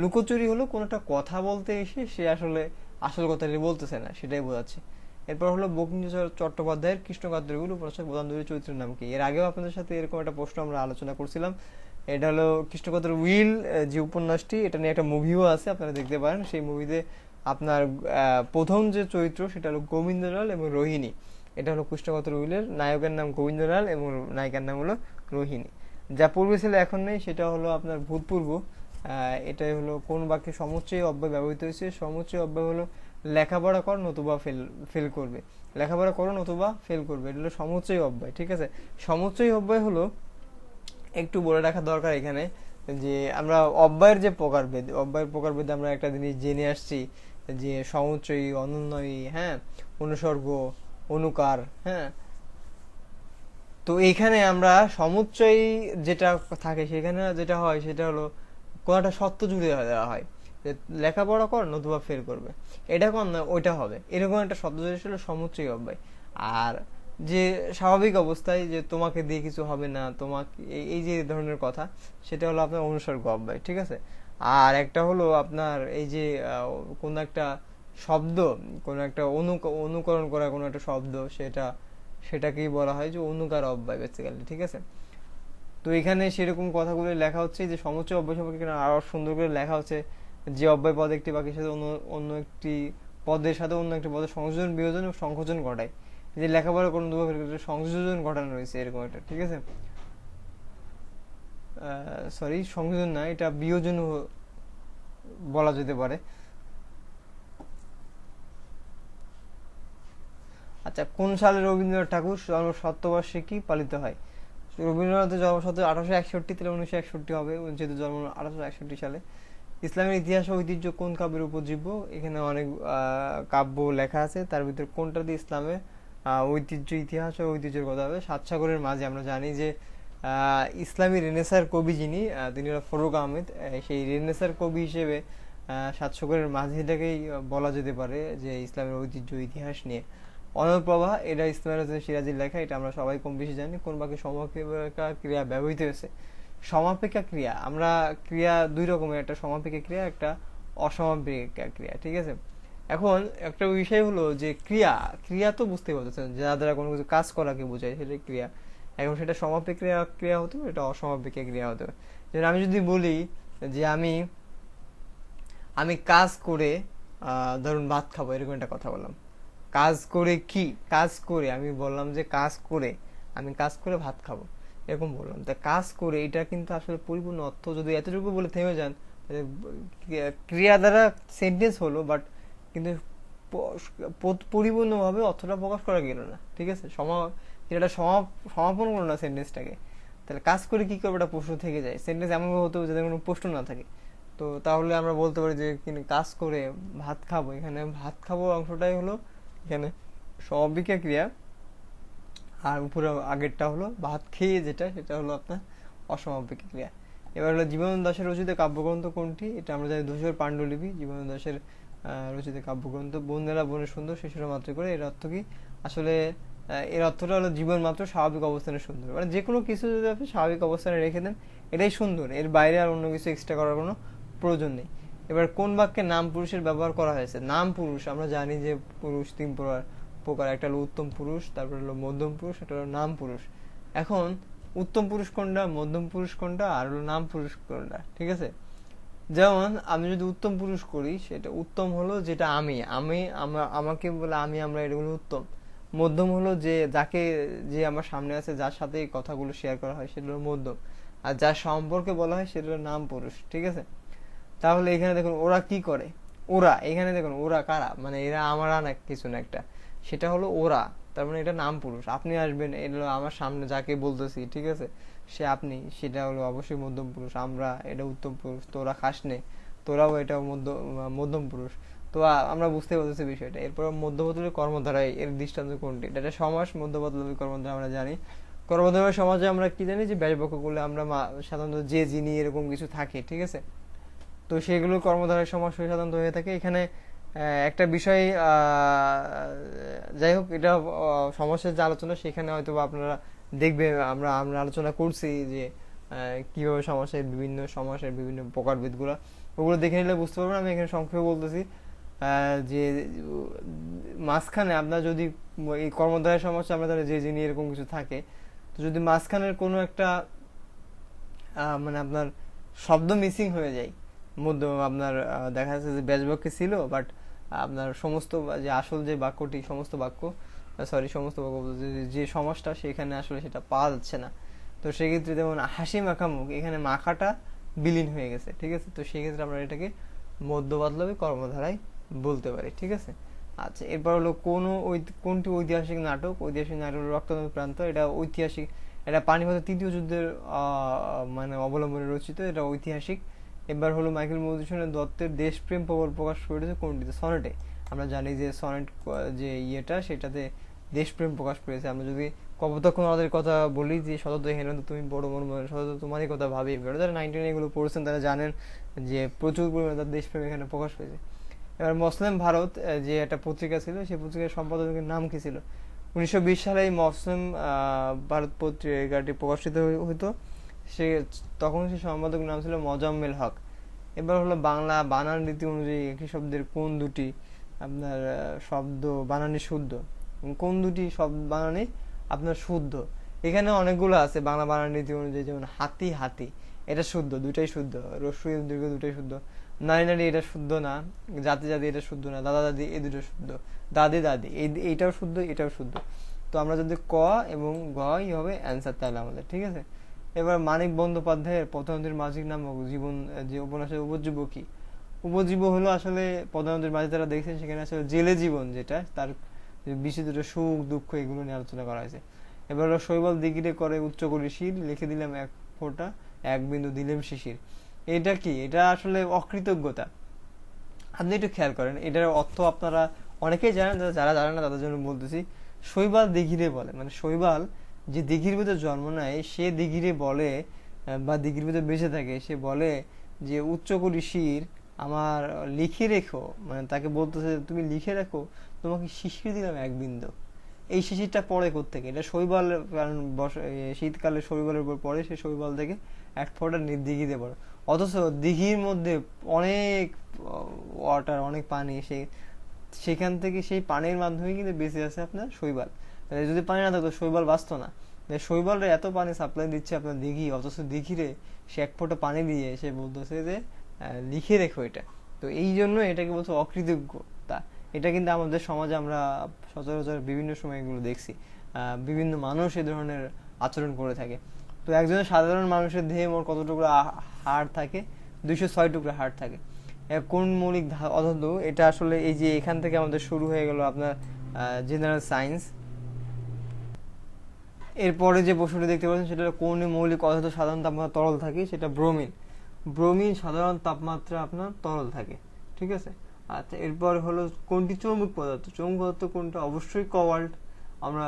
লুকোচুরি হলো কোনো একটা কথা বলতে এসে সে আসলে আসল কথাটি বলতেছে না, সেটাই বোঝাচ্ছে। এরপর হলো বঙ্কিমচন্দ্র চট্টোপাধ্যায়ের কৃষ্ণকান্তগুলো উপন্যাসের প্রধান দুই চরিত্রের নাম কি? এর আগেও আপনাদের সাথে এরকম একটা প্রশ্ন আমরা আলোচনা করছিলাম। এটা হলো কৃষ্ণকান্তের উইল, যে উপন্যাসটি, এটা নিয়ে একটা মুভিও আছে, আপনারা দেখতে পারেন। সেই মুভিতে আপনার প্রথম যে চরিত্র সেটা হলো গোবিন্দলাল এবং রোহিণী। এটা হলো কৃষ্ণকান্তের উইলের, নায়কের নাম গোবিন্দলাল এবং নায়িকার নাম হলো রোহিণী। যা পূর্বে ছিল এখন নেই, সেটা হলো আপনার ভূতপূর্ব। এটাই হলো কোন বাক্যে সমুচ্চয় অব্যয় ব্যবহৃত হয়েছে? সমুচ্চয় অব্যয় হলো লেখাপড়া কর নতুবা ফেল করবে, লেখাপড়া করো নতুবা ফেল করবে, এটা হলো সমুচ্চয় অব্যয়, ঠিক আছে। সমুচ্চয় অব্যয় হলো, একটু বলে রাখা দরকার এখানে, যে আমরা অব্যয়ের যে প্রকারভেদ, অব্যয়ের প্রকারভেদে আমরা একটা জিনিস জেনে আসছি যে সমুচ্চয়ী, অনুন্বয়ী, হ্যাঁ, অনুসর্গ, অনুকার, হ্যাঁ। তো এইখানে আমরা সমুচ্চয়ী যেটা থাকে, সেখানে যেটা হয় সেটা হলো কোনো একটা সত্য জুড়ে দেওয়া হয়, যে লেখাপড়া কর নতুবা ফেল করবে, এটা কর না ওইটা হবে, এরকম একটা শব্দ জুড়ে ছিল সমুচ্চয়ী অব্যয়। আর যে স্বাভাবিক অবস্থায় যে তোমাকে দিয়ে কিছু হবে না, তোমাকে এই যে ধরনের কথা, সেটা হলো আপনার অনুসর্গ অব্যয়, ঠিক আছে। আর একটা হলো আপনার এই যে কোন একটা শব্দ, কোন একটা অনুকরণ করা কোনো একটা শব্দ, সেটাকেই বলা হয় যে অনুকার অব্যয় বেসিক্যালি, ঠিক আছে। তো এখানে সেরকম কথাগুলো লেখা হচ্ছে যে সমুচ্চয় অব্যয় সম্পর্কে আরো সুন্দর করে লেখা হচ্ছে, যে অব্যয় পদ একটি বাক্যের সাথে অন্য একটি পদের সাথে অন্য একটি পদের সংযোজন, বিয়োজন ও সংকোচন ঘটায়। যে লেখাপড়া কোনো সংযোজন ঘটানো রয়েছে এরকম একটা, ঠিক আছে। সরি, সংযোজন না, এটা বিয়োজন বলা যেতে পারে। আচ্ছা, কোন সালে রবীন্দ্রনাথ ঠাকুর জন্মশতবার্ষিকী পালিত হয়? রবীন্দ্রনাথের জন্ম 1861, তাহলে 1961 হবে, যেহেতু জন্ম 1861 সালে। ইসলামের ইতিহাস ও ঐতিহ্য কোন কাব্যের উপজীব্য? এখানে অনেক কাব্য লেখা আছে, তার ভিতরে কোনটা দিয়ে ইসলামের ঐতিহ্য, ইতিহাস ও ঐতিহ্যের কথা হবে? সাত সাগরের মাঝে। আমরা জানি যে ইসলামী রেনেসার কবি যিনি, তিনি হলো ফরুক আহমেদ। সেই রেনেসার কবি হিসেবে সাত সাগরের মাঝিটাকেই বলা যেতে পারে যে ইসলামের ঐতিহ্য ইতিহাস নিয়ে। অনপ্রভা, এটা ইসমাইল হোসেন সিরাজির লেখা, এটা আমরা সবাই কম বেশি জানি। কোন বাক্যে সমাপিকা ক্রিয়া ব্যবহৃত হয়েছে? সমাপিকা ক্রিয়া, আমরা ক্রিয়া দুই রকমের, একটা সমাপিকা ক্রিয়া, একটা অসমাপিকা ক্রিয়া, ঠিক আছে। এখন একটা বিষয় হলো যে ক্রিয়া, ক্রিয়া তো বুঝতে পারছেন যার দ্বারা কোনো কিছু কাজ করাকে বোঝায়, সেটা ক্রিয়া। এখন সেটা সমাপিকা ক্রিয়া হতে হবে, এটা অসমাপিকা ক্রিয়া হতে হবে। যেমন আমি যদি বলি যে আমি আমি কাজ করে ধরুন ভাত খাবো, এরকম একটা কথা বললাম। কাজ করে কি, কাজ করে, আমি বললাম যে কাজ করে, আমি কাজ করে ভাত খাবো, এরকম বললাম। তা কাজ করে এটা কিন্তু আসলে পরিপূর্ণ অর্থ যদি এতটুকু বলে থেমে যান, ক্রিয়া দ্বারা সেন্টেন্স হলো, বাট কিন্তু পরিপূর্ণভাবে অর্থটা প্রকাশ করা গেল না, ঠিক আছে। এটা সমাপন করলো না সেন্টেন্সটাকে। তাহলে কাজ করে কি করবো, এটা প্রশ্ন থেকে যায়। সেন্টেন্স এমন হতে হবে যাতে কোনো প্রশ্ন না থাকে। তো তাহলে আমরা বলতে পারি যে কাজ করে ভাত খাবো, এখানে ভাত খাবো অংশটাই হলো এখানে সমাপিকা ক্রিয়া, আর উপরে আগেরটা হলো ভাত খেয়ে যেটা, সেটা হলো আপনার অসমাপিকা ক্রিয়া। এবার হলো জীবনানন্দ দাশের রচিত কাব্যগ্রন্থ কোনটি? এটা আমরা জানি ধূসর পাণ্ডুলিপি, জীবনানন্দ দাশের রচিত কাব্যগ্রন্থ। বন্দেলা বনে সুন্দর, শিশুরা মাত্র করে, এর অর্থ কি? আসলে এর অর্থটা হলো জীবন মাত্র স্বাভাবিক অবস্থানে সুন্দর, মানে যে কোনো কিছু যদি আপনি স্বাভাবিক অবস্থানে রেখে দেন এটাই সুন্দর, এর বাইরে আর অন্য কিছু এক্সট্রা করার কোনো প্রয়োজন নেই। এবার কোন বাক্যে নাম পুরুষের ব্যবহার করা হয়েছে? নাম পুরুষ, আমরা জানি যে পুরুষ তিন প্রকার, একটা হলো উত্তম পুরুষ, তারপর হলো মধ্যম পুরুষ, একটা হলো নাম পুরুষ। এখন উত্তম পুরুষ কোনটা, মধ্যম পুরুষ কোনটা, আর হলো নাম পুরুষ কোনটা, ঠিক আছে। যেমন আমি যদি উত্তম পুরুষ করি, সেটা উত্তম হলো যেটা আমি আমি আমরা আমাকে বলে আমি আমরা, এটা হলো উত্তম। মধ্যম হলো যে যাকে, যে আমার সামনে আছে, যার সাথে এই কথাগুলো শেয়ার করা হয়, সেটা হলো মধ্যম। আর যার সম্পর্কে বলা হয় সেটা হলো নাম পুরুষ, ঠিক আছে। তাহলে এখানে দেখুন ওরা কি করে, ওরা, এখানে দেখুন ওরা কারা, মানে এরা আমরা না, কিছু না একটা, সেটা হলো ওরা। তার মানে এটা নাম পুরুষ। আপনি আসবেন, এটা হলো আমার সামনে যাকে বলতেছি, ঠিক আছে, সে আপনি, সেটা হলো অবশ্যই মধ্যম পুরুষ। আমরা, এটা উত্তম পুরুষ। তোরা খাস নে, তোরাও, এটা মধ্যম পুরুষ। তো আমরা বুঝতে পারতেছি বিষয়টা। এরপর মধ্যবর্তী কর্মধারায় এর দৃষ্টান্ত কোনটি? এটা একটা সমাস। মধ্যবর্তী কর্মধারা আমরা জানি। কর্মধারয় সমাজে আমরা কি জানি, যে ব্যাসবাক্য করলে আমরা সাধারণত যে, যিনি, এরকম কিছু থাকে, ঠিক আছে। তো সেগুলো কর্মধারয় সমাস সাধারণত হয়ে থাকে। এখানে একটা বিষয়, যাই হোক, এটা সমস্যার যে আলোচনা, সেখানে হয়তো আপনারা দেখবে, আমরা আমরা আলোচনা করছি যে কিভাবে সমাসের বিভিন্ন প্রকারভেদগুলো, ওগুলো দেখে নিলে বুঝতে পারবেন। আমি এখানে সংক্ষেপে বলতেছি যে মাঝখানে আপনার যদি এই কর্মধারয় সমস্যা, আমরা ধরে যে, যিনি, এরকম কিছু থাকে, তো যদি মাঝখানের কোনো একটা মানে আপনার শব্দ মিসিং হয়ে যায়, মধ্য আপনার দেখা যাচ্ছে যে ব্যাসবাক্যে ছিল, বাট আপনার সমস্ত যে আসল যে বাক্যটি, সমস্ত বাক্য বলতে যে সমাসটা, সেখানে আসলে সেটা পাওয়া যাচ্ছে না। তো সেক্ষেত্রে যেমন হাসি মাখা মুখ, এখানে মাখাটা বিলীন হয়ে গেছে, ঠিক আছে। তো সেক্ষেত্রে আমরা এটাকে মধ্যবাদলবী কর্মধারায় বলতে পারি, ঠিক আছে। আচ্ছা, এরপর হলো কোনটি ঐতিহাসিক নাটক? ঐতিহাসিক নাটক হলো রক্তদান প্রান্ত। এটা ঐতিহাসিক, এটা পানিপথের তৃতীয় যুদ্ধের মানে অবলম্বনে রচিত, এটা ঐতিহাসিক। এবার হলো মাইকেল মধুসূদন দত্তের দেশপ্রেম প্রবল প্রকাশ করেছে কোনটিতে? সনেটে। আমরা জানি যে সনেট যে ইয়েটা, সেটাতে দেশপ্রেম প্রকাশ করেছে। আমরা যদি কপোতাক্ষ নদের কথা বলি, যে শতত হেনন্ত তুমি বড় মন, শতত তোমারই কথা ভাবি, যারা 19 এগুলো পড়েছেন তারা জানেন যে প্রচুর পরিমাণে তার দেশপ্রেম এখানে প্রকাশ পেয়েছে। এবার মুসলিম ভারত যে একটা পত্রিকা ছিল, সেই পত্রিকার সম্পাদকের নাম কি ছিল? 1920 সালে এই মুসলিম ভারত পত্রিকাটি প্রকাশিত হইতো। সে তখন সে সম্পাদকের নাম ছিল মোজাম্মেল হক। এবার হলো বাংলা বানান রীতি অনুযায়ী একই শব্দের কোন দুটি আপনার শব্দ বানানি শুদ্ধ, কোন দুটি শব্দ বানানি আপনার শুদ্ধ? এখানে অনেকগুলো আছে বাংলা বানান রীতি অনুযায়ী, যেমন হাতি হাতি, এটা শুদ্ধ, দুটাই শুদ্ধ, রস্য দীর্ঘ দুটাই শুদ্ধ। নারী নারী, এটা শুদ্ধ না। জাতি জাতি, এটা শুদ্ধ না। দাদা দাদি, এই দুটো শুদ্ধ। দাদি দাদি, এইটাও শুদ্ধ, এটাও শুদ্ধ। তো আমরা যদি ক এবং গ হবে অ্যান্সার তাহলে আমাদের, ঠিক আছে। এবার মানিক বন্দ্যোপাধ্যায়ের প্রধানমন্ত্রীর মাঝির নাম জীবন যে উপন্যাসের উপজীব্য কি? উপজীব্য হলো আসলে প্রধানমন্ত্রীর মাঝি, তারা দেখছেন সেখানে আসলে জেলে জীবন, যেটা তার বিশেষ সুখ দুঃখ, এগুলো নিয়ে আলোচনা করা হয়েছে। এবার হলো শৈবাল দিগিরে করে উচ্চ করি শির, লিখে দিলাম এক ফোঁটা, এক বিন্দু দিলাম শিশির। এটা কি? এটা আসলে অকৃতজ্ঞতা। আপনি একটু খেয়াল করেন, এটার অর্থ আপনারা অনেকেই জানেন, যারা জানেন না তাদের জন্য বলতেছি। শৈবাল দিঘিরে বলে, মানে শৈবাল যে দিঘির ভিতরে জন্ম নেয়, সে দিঘিরে বলে বা দিঘির ভিতরে বেঁচে থাকে, সে বলে যে উচ্চ করি শির আমার লিখে রেখো, মানে তাকে বলতেছে তুমি লিখে রাখো, তোমাকে শিশির দিলাম এক বিন্দু। এই শিশিরটা পড়ে কোত্থেকে? এটা শৈবাল, কারণ শীতকালে শৈবালের উপর পড়ে, সে শৈবাল থেকে এক ফোঁটা দিঘিতে পড়ে। অথচ দিঘির মধ্যে অনেক ওয়াটার, অনেক পানি, সেখান থেকে সেই পানির মাধ্যমে কিন্তু বেঁচে আছে আপনার শৈবাল। যদি পানি না থাকতো শৈবাল বাঁচতো না। শৈবালরা এত পানি সাপ্লাই দিচ্ছে আপনার দিঘি, অথচ দিঘিরে সে এক ফোঁটা পানি দিয়ে সে বলতেছে যে লিখে রেখো এটা। তো এই জন্য এটাকে বলছে অকৃতজ্ঞতা। এটা কিন্তু আমাদের সমাজে আমরা সচরাচর বিভিন্ন সময় এগুলো দেখছি, বিভিন্ন মানুষ এ ধরনের আচরণ করে থাকে। তো একজন সাধারণ মানুষের দেহে মোট কত টুকরা হাড় থাকে? 206 টুকরা হাড় থাকে। কোন মৌলিক অধাতু? এটা আসলে এই যে এখান থেকে আমাদের শুরু হয়ে গেল আপনার জেনারেল সায়েন্স। এরপরে যে প্রশ্নটি দেখতে পাচ্ছেন, সেটা হলো কোন মৌলিক পদার্থ সাধারণ তাপমাত্রা তরল থাকে? সেটা ব্রোমিন। ব্রোমিন সাধারণ তাপমাত্রা আপনার তরল থাকে, ঠিক আছে। আচ্ছা, এরপর হলো কোনটি চৌম্বক পদার্থ? চৌম্বক পদার্থ কোনটা? অবশ্যই কোবাল্ট। আমরা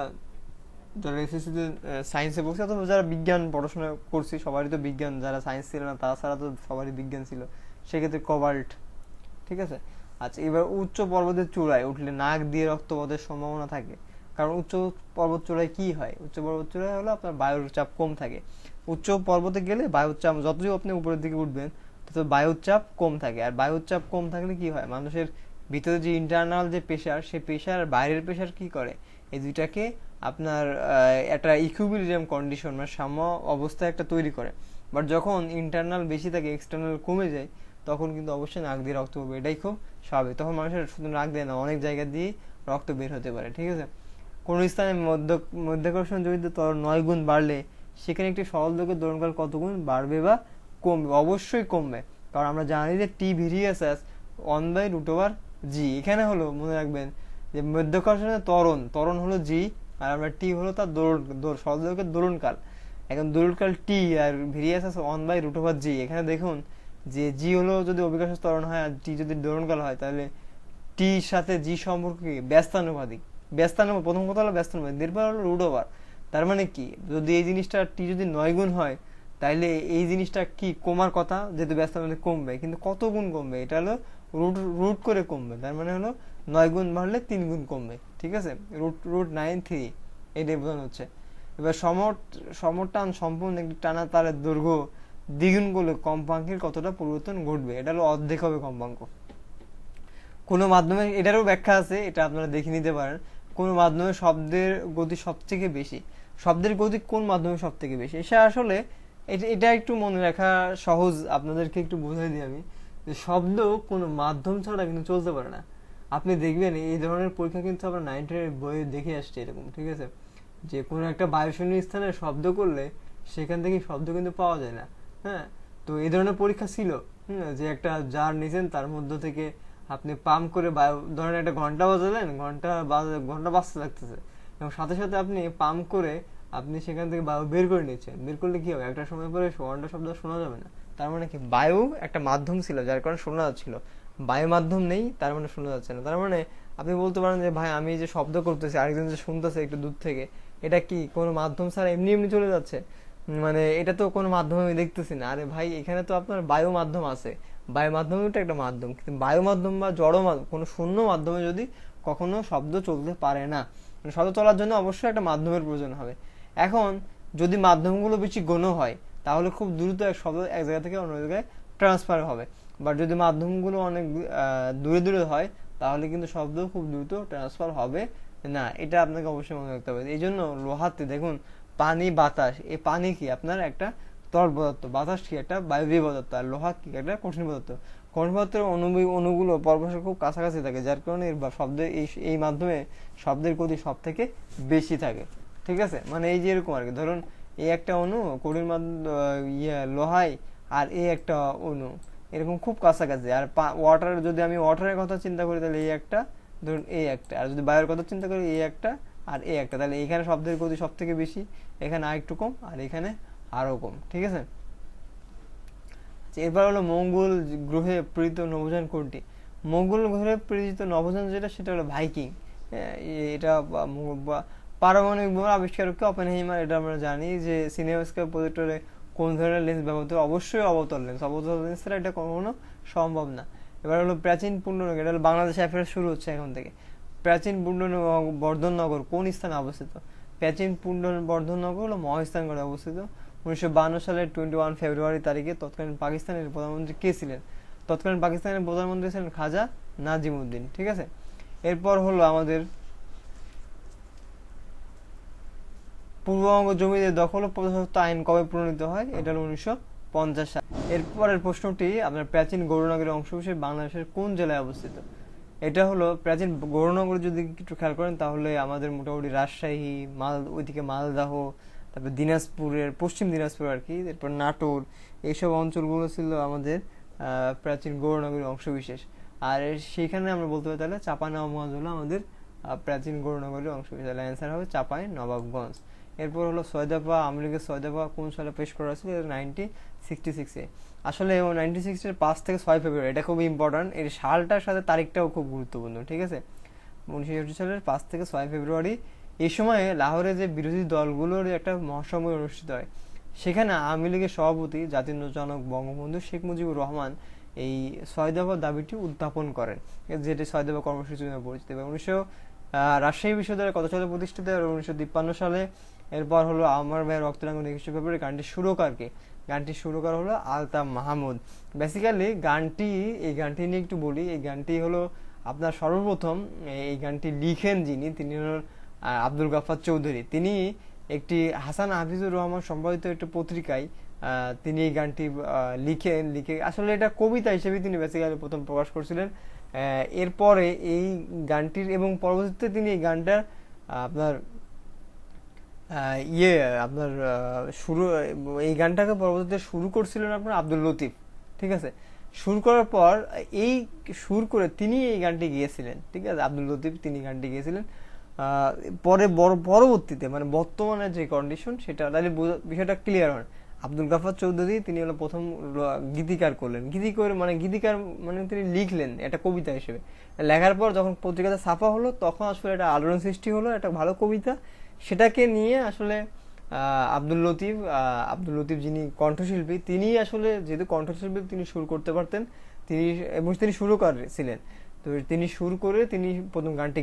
যারা এসএসসিতে সায়েন্সে পড়ছি অথবা যারা বিজ্ঞান পড়াশোনা করছি, সবারই তো বিজ্ঞান, যারা সায়েন্স ছিল না তাছাড়া তো সবারই বিজ্ঞান ছিল, সেক্ষেত্রে কোবাল্ট, ঠিক আছে। আচ্ছা, এবার উচ্চ পর্বতের চূড়ায় উঠলে নাক দিয়ে রক্তপাতের সম্ভাবনা থাকে, কারণ উচ্চ পর্বত চূড়ায় কি হয়? উচ্চ পর্বত চূড়ায় হলো আপনার বায়ুর চাপ কম থাকে। উচ্চ পর্বতে গেলে বায়ুর চাপ, যতই আপনি উপরের দিকে উঠবেন তত বায়ুর চাপ কম থাকে। আর বায়ুর চাপ কম থাকলে কি হয়? মানুষের ভিতরে যে ইন্টারনাল যে প্রেশার, সেই প্রেশার আর বাইরের প্রেশার কি করে, এই দুইটাকে আপনার একটা ইকুইলিব্রিয়াম কন্ডিশন, মানে সাম্য অবস্থা একটা তৈরি করে। বাট যখন ইন্টারনাল বেশি থাকে, এক্সটার্নাল কমে যায়, তখন কিন্তু অবশ্যই নাক দিয়ে রক্ত পড়বে, এটাই খুব স্বাভাবিক। তখন মানুষের শুধু নাক দিয়ে না, অনেক জায়গা দিয়ে রক্ত বের হতে পারে, ঠিক আছে। কোন স্থানে মধ্যাকর্ষণ জড়িত ত্বরণ 9 গুণ বাড়লে সেখানে একটি সরল দৈর্ঘ্যের দোলনকাল কত গুণ বাড়বে বা কমবে? অবশ্যই কমবে, কারণ আমরা জানি যে টি ভিরিয়াসাস 1/√g। এখানে হলো মনে রাখবেন যে মধ্যাকর্ষণের ত্বরণ হলো জি, আর আমরা টি হলো তার সরল দৈর্ঘ্যের দোলনকাল। এখন দোলনকাল টি আর ভিরিয়াসাস 1/√g। এখানে দেখুন যে জি হলো যদি অভিকর্ষ ত্বরণ হয় আর টি যদি দোলনকাল হয়, তাহলে টির সাথে জি সম্পর্ক কি? ব্যস্তানুপাতিক। প্রথম কথা হলো ব্যস্তানুপাতিক, এরপর হলো √। তার মানে কি, যদি এই জিনিসটা টি যদি 9 গুণ হয়, তাহলে এই জিনিসটা কি কমার কথা, যেহেতু ব্যস্তানুপাতিক কমবে, কিন্তু কত গুণ কমবে? এটা হলো রুট করে কমবে। তার মানে হলো 9 গুণ বাড়লে 3 গুণ কমবে, ঠিক আছে। √9(3) এটাই বোঝানো হচ্ছে। এবার সমটান সম্পূর্ণ একটি টানা তারের দৈর্ঘ্য দ্বিগুণ করলে কম্পাঙ্কের কতটা পরিবর্তন ঘটবে? এটা হলো অর্ধেক হবে কম্পাঙ্ক। কোনো মাধ্যমে, এটারও ব্যাখ্যা আছে, এটা আপনারা দেখে নিতে পারেন। কোনো মাধ্যমে শব্দের গতি সবথেকে বেশি, শব্দের গতি কোন মাধ্যমে সব থেকে বেশি? এটা আসলে এটা একটু মনে রাখা সহজ, আপনাদেরকে একটু বোঝাই দিই আমি, যে শব্দ কোনো মাধ্যম ছাড়া কিন্তু চলতে পারে না। আপনি দেখবেন এই ধরনের পরীক্ষা কিন্তু আমরা 9-এর বইয়ে দেখে আসছি এরকম, ঠিক আছে, যে কোনো একটা বায়ুশূন্য স্থানে শব্দ করলে সেখান থেকে শব্দ কিন্তু পাওয়া যায় না। হ্যাঁ, তো এই ধরনের পরীক্ষা ছিল, যে একটা জার নিছেন, তার মধ্য থেকে আপনি পাম্প করে বায়ু, ধরেন একটা ঘন্টা বাজালেন, ঘন্টা বাজতে লাগতেছে, এবং সাথে সাথে আপনি পাম্প করে আপনি সেখান থেকে বায়ু বের করে নিচ্ছেন। বের করলে কি হবে? একটা সময় পরে ঘন্টা শব্দ শোনা যাবে না। তার মানে কি, বায়ু একটা মাধ্যম ছিল যার কারণে শোনা যাচ্ছিল, বায়ু মাধ্যম নেই তার মানে শোনা যাচ্ছে না। তার মানে আপনি বলতে পারেন যে ভাই আমি যে শব্দ করতেছি, আরেকজন যে শুনতেছে একটু দূর থেকে, এটা কি কোনো মাধ্যম ছাড়া এমনি এমনি চলে যাচ্ছে? মানে এটা তো কোনো মাধ্যম আমি দেখতেছি না। আরে ভাই, এখানে তো আপনার বায়ু মাধ্যম আছে, বায়ু মাধ্যমটা একটা মাধ্যম, কিন্তু বায়ু মাধ্যম বা জড় মাধ্যম, কোনো শূন্য মাধ্যমে যদি কখনো শব্দ চলতে পারে না। মানে শব্দ চলার জন্য অবশ্যই একটা মাধ্যমের প্রয়োজন হবে। এখন যদি মাধ্যমগুলো বেশি গণ হয়, তাহলে খুব দ্রুত এক শব্দ এক জায়গা থেকে অন্য জায়গায় ট্রান্সফার হবে। বাট যদি মাধ্যমগুলো অনেক দূরে দূরে হয়, তাহলে কিন্তু শব্দ খুব দ্রুত ট্রান্সফার হবে না। এটা আপনাকে অবশ্যই মনে রাখতে হবে। এই জন্য লোহাতে দেখুন পানি, বাতাস, এই পানি কি আপনার একটা তরল পদার্থ, বাতাস কি একটা বায়বীয় পদার্থ, আর লোহা কি একটা কঠিন পদার্থ। কঠিন পদার্থের অণুগুলো পরস্পর খুব কাছাকাছি থাকে, যার কারণে শব্দের এই মাধ্যমে শব্দের গতি সব থেকে বেশি থাকে, ঠিক আছে। মানে এই যে এরকম আর কি, ধরুন এই একটা অণু কঠিন লোহায়, আর এই একটা অণু এরকম খুব কাছাকাছি। আর ওয়াটার, যদি আমি ওয়াটারের কথা চিন্তা করি, তাহলে এই একটা, ধরুন এই একটা, আর যদি বায়ুর কথা চিন্তা করি এই একটা আর এই একটা, তাহলে এখানে শব্দের গতি সব থেকে বেশি, এখানে আরেকটু কম, আর এখানে আরো কম, ঠিক আছে। এরপর হলো মঙ্গল গ্রহে প্রেরিত নভোযান কোনটি? মঙ্গল গ্রহে প্রেরিত নভোযান যেটা, সেটা হলো ভাইকিং। এটা পারমাণবিক বোমার আবিষ্কারককে অপেনহাইমার। এটা আমরা জানি যে সিনেমাস্কোপ প্রজেক্টরে কোন ধরনের লেন্স ব্যবহৃত? অবশ্যই অবতল লেন্স। অবতল লেন্স ছাড়া এটা কখনো সম্ভব না। এবার হলো প্রাচীন পুণ্যনগর, এটা হলো বাংলাদেশ অ্যাফেয়ার্স শুরু হচ্ছে এখন থেকে। প্রাচীন বর্ধননগর কোন স্থানে অবস্থিত? প্রাচীন বর্ধননগর হলো মহাস্থানগড়ে অবস্থিত। 1952 সালের 21 ফেব্রুয়ারি তারিখে তৎকালীন পাকিস্তানের প্রধানমন্ত্রী কে ছিলেন? তৎকালীন পাকিস্তানের প্রধানমন্ত্রী ছিলেন খাজা নাজিমুদ্দিন, ঠিক আছে। এরপর হলো আমাদের পূর্ববঙ্গ জমিদের দখল ও প্রজাস্বত্ব আইন কবে প্রণীত হয়? এটা হলো 1950 সাল। এরপরের প্রশ্নটি, আপনার প্রাচীন গৌরনগরের অংশবিশেষ বাংলাদেশের কোন জেলায় অবস্থিত? এটা হলো প্রাচীন গৌরনগর, যদি একটু খেয়াল করেন তাহলে আমাদের মোটামুটি রাজশাহী, ওইদিকে মালদাহ, তারপর দিনাজপুরের পশ্চিম দিনাজপুর আর কি, এরপর নাটোর, এইসব অঞ্চলগুলো ছিল আমাদের প্রাচীন গৌরনগরের অংশবিশেষ। আর সেখানে আমরা বলতে পারি তাহলে চাঁপাইনবাবগঞ্জ হলো আমাদের প্রাচীন গৌরনগরের অংশবিশেষ। তাহলে অ্যান্সার হবে চাঁপাইনবাবগঞ্জ। এরপর হলো সয়দাপা, আওয়ামী লীগের সয়দাপা কোন সালে পেশ করা হয়েছিল? 1966-এ। আসলে 1960-এর 5 থেকে 6 ফেব্রুয়ারি, এটা খুব ইম্পর্টেন্ট, এর সালটার সাথে তারিখটাও খুব গুরুত্বপূর্ণ, ঠিক আছে। 1960 সালের 5 থেকে 6 ফেব্রুয়ারি। এই সময়ে লাহোরে যে বিরোধী দলগুলোর একটা মহাসম্মেলন অনুষ্ঠিত হয়, সেখানে আওয়ামী লীগের সভাপতি জাতির জনক বঙ্গবন্ধু শেখ মুজিবুর রহমান এই 6 দফা দাবিটি উত্থাপন করেন, যেটি 6 দফা কর্মসূচি নামে পরিচিত। রাজশাহী বিশ্ববিদ্যালয় কত সালে প্রতিষ্ঠিত হয়? 1953 সালে। এরপর হলো আমার ভাইয়ের রক্তরাঙ্গন 21 ফেব্রুয়ারি। গানটির সুরকারকে? গানটির সুরকার হলো আলতাফ মাহমুদ। বেসিক্যালি এই গানটি নিয়ে একটু বলি। এই গানটি হলো আপনার সর্বপ্রথম এই গানটি লিখেন যিনি, তিনি হলেন আব্দুল গাফফার চৌধুরী। তিনি একটি হাসান হাফিজুর রহমান সম্পাদিত একটা পত্রিকায় তিনি এই গানটি লিখে আসলে এটা কবিতা হিসেবে তিনি বেসিক্যালি প্রথম প্রকাশ করছিলেন। এরপরে এই গানটির এবং পরবর্তীতে তিনি এই গানটার আপনার ইয়ে আপনার শুরু এই গানটাকে পরবর্তীতে শুরু করছিলেন আপনার আব্দুল লতিফ, ঠিক আছে। সুর করার পর এই সুর করে তিনি এই গানটি গিয়েছিলেন, ঠিক আছে, আব্দুল লতিফ তিনি গানটি গিয়েছিলেন। পরে পরবর্তীতে মানে বর্তমানে যে কন্ডিশন সেটা তাহলে বিষয়টা ক্লিয়ার হয়। আব্দুল গাফফার চৌধুরী তিনি হলো প্রথম গীতিকার করলেন, গীতিকার মানে তিনি লিখলেন একটা কবিতা হিসেবে। লেখার পর যখন পত্রিকাতে ছাপা হলো তখন আসলে একটা আলোড়ন সৃষ্টি হলো, একটা ভালো কবিতা। সেটাকে নিয়ে আসলে আব্দুল লতিফ যিনি কণ্ঠশিল্পী, তিনি আসলে যেহেতু কণ্ঠশিল্পী তিনি সুর করতে পারতেন, তিনি সুরকার ছিলেন। তো তিনি সুর করে তিনি প্রথম গানটি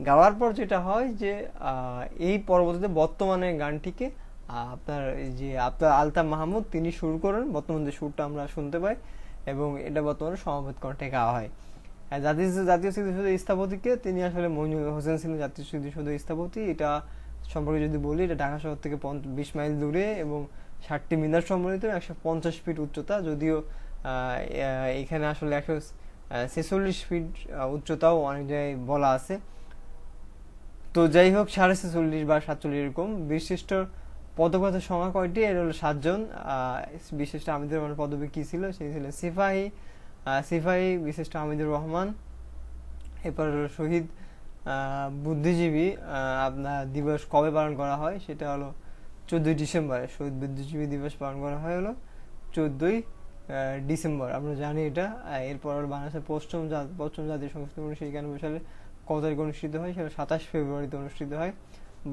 গাওয়ার পর যেটা হয় যে এই পরবর্তীতে বর্তমানে গানটিকে আপনার আলতাফ মাহমুদ তিনি সুর করেন, বর্তমানে যে সুরটা আমরা শুনতে পাই, এবং এটা বর্তমানে সমবেত কণ্ঠে গাওয়া হয়। জাতীয় স্মৃতিসৌধ স্থপতিকে তিনি আসলে মইনুল হোসেন ছিলেন জাতীয় স্মৃতিসৌধ স্থপতি। এটা সম্পর্কে যদি বলি, এটা ঢাকা শহর থেকে 20 মাইল দূরে এবং 60টি মিনার সম্বলিত, 150 ফিট উচ্চতা। যদিও এখানে আসলে 146 ফিট উচ্চতাও অনেক জায়গায় বলা আছে। তো যাই হোক, 46.5 বা 47 এরকম। বিশিষ্ট পদকপ্রাপ্ত সংখ্যা কয়টি? এর হলো 7 জন। বিশিষ্ট আমিদুর রহমান পদবী কি ছিল? সেই ছিল সিপাহী বিশিষ্ট আমিদুর রহমান। এরপর হলো শহীদ বুদ্ধিজীবী আপনার দিবস কবে পালন করা হয়? সেটা হলো 14ই ডিসেম্বর। শহীদ বুদ্ধিজীবী দিবস পালন করা হয় হলো 14ই ডিসেম্বর, আমরা জানি এটা। এরপর হলো বাংলাদেশের পঞ্চম জাতীয় সংসদ 1991 সালে কত তারিখ অনুষ্ঠিত হয়? সেটা 27 ফেব্রুয়ারিতে অনুষ্ঠিত হয়।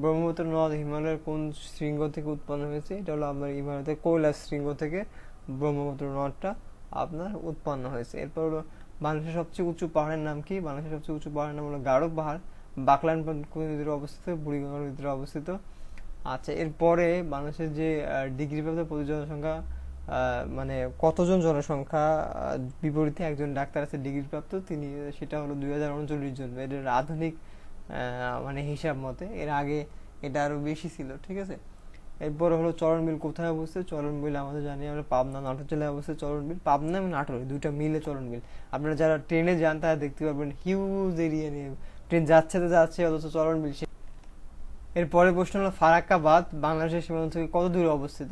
ব্রহ্মপুত্র নদ হিমালয়ের কোন শৃঙ্গ থেকে উৎপন্ন হয়েছে? এটা হলো আপনার হিমালয়ের কৈলাস শৃঙ্গ থেকে ব্রহ্মপুত্র নদটা আপনার উৎপন্ন হয়েছে। এরপর হলো বাংলাদেশের সবচেয়ে উঁচু পাহাড়ের নাম কি? বাংলাদেশের সবচেয়ে উঁচু পাহাড়ের নাম হলো গারো পাহাড়, বাকলান নদীর অবস্থিত, বুড়িগঙ্গা নদীর অবস্থিত। আচ্ছা, এরপরে বাংলাদেশের যে ডিগ্রিপ্রাপ্ত প্রতি জনসংখ্যা মানে কতজন জনসংখ্যা বিপরীতে একজন ডাক্তার আছে ডিগ্রিপ্রাপ্ত, তিনি সেটা হলো 2039 জন। এর আধুনিক মানে হিসাব মতে, এর আগে এটা আরো বেশি ছিল, ঠিক আছে। এরপর হলো চলন বিল কোথায় অবস্থিত? চলন বিল আমাদের জানি আমরা পাবনা নাটোর জেলায় অবস্থিত। চলন বিল পাবনা এবং নাটোর দুইটা মিলে চলন বিল। আপনারা যারা ট্রেনে যান তারা দেখতে পারবেন হিউজ এরিয়া নিয়ে ট্রেন যাচ্ছে অথচ চলন বিল। এরপরে প্রশ্ন হলো ফারাক্কা বাঁধ বাংলাদেশের সীমান্ত থেকে কত দূরে অবস্থিত?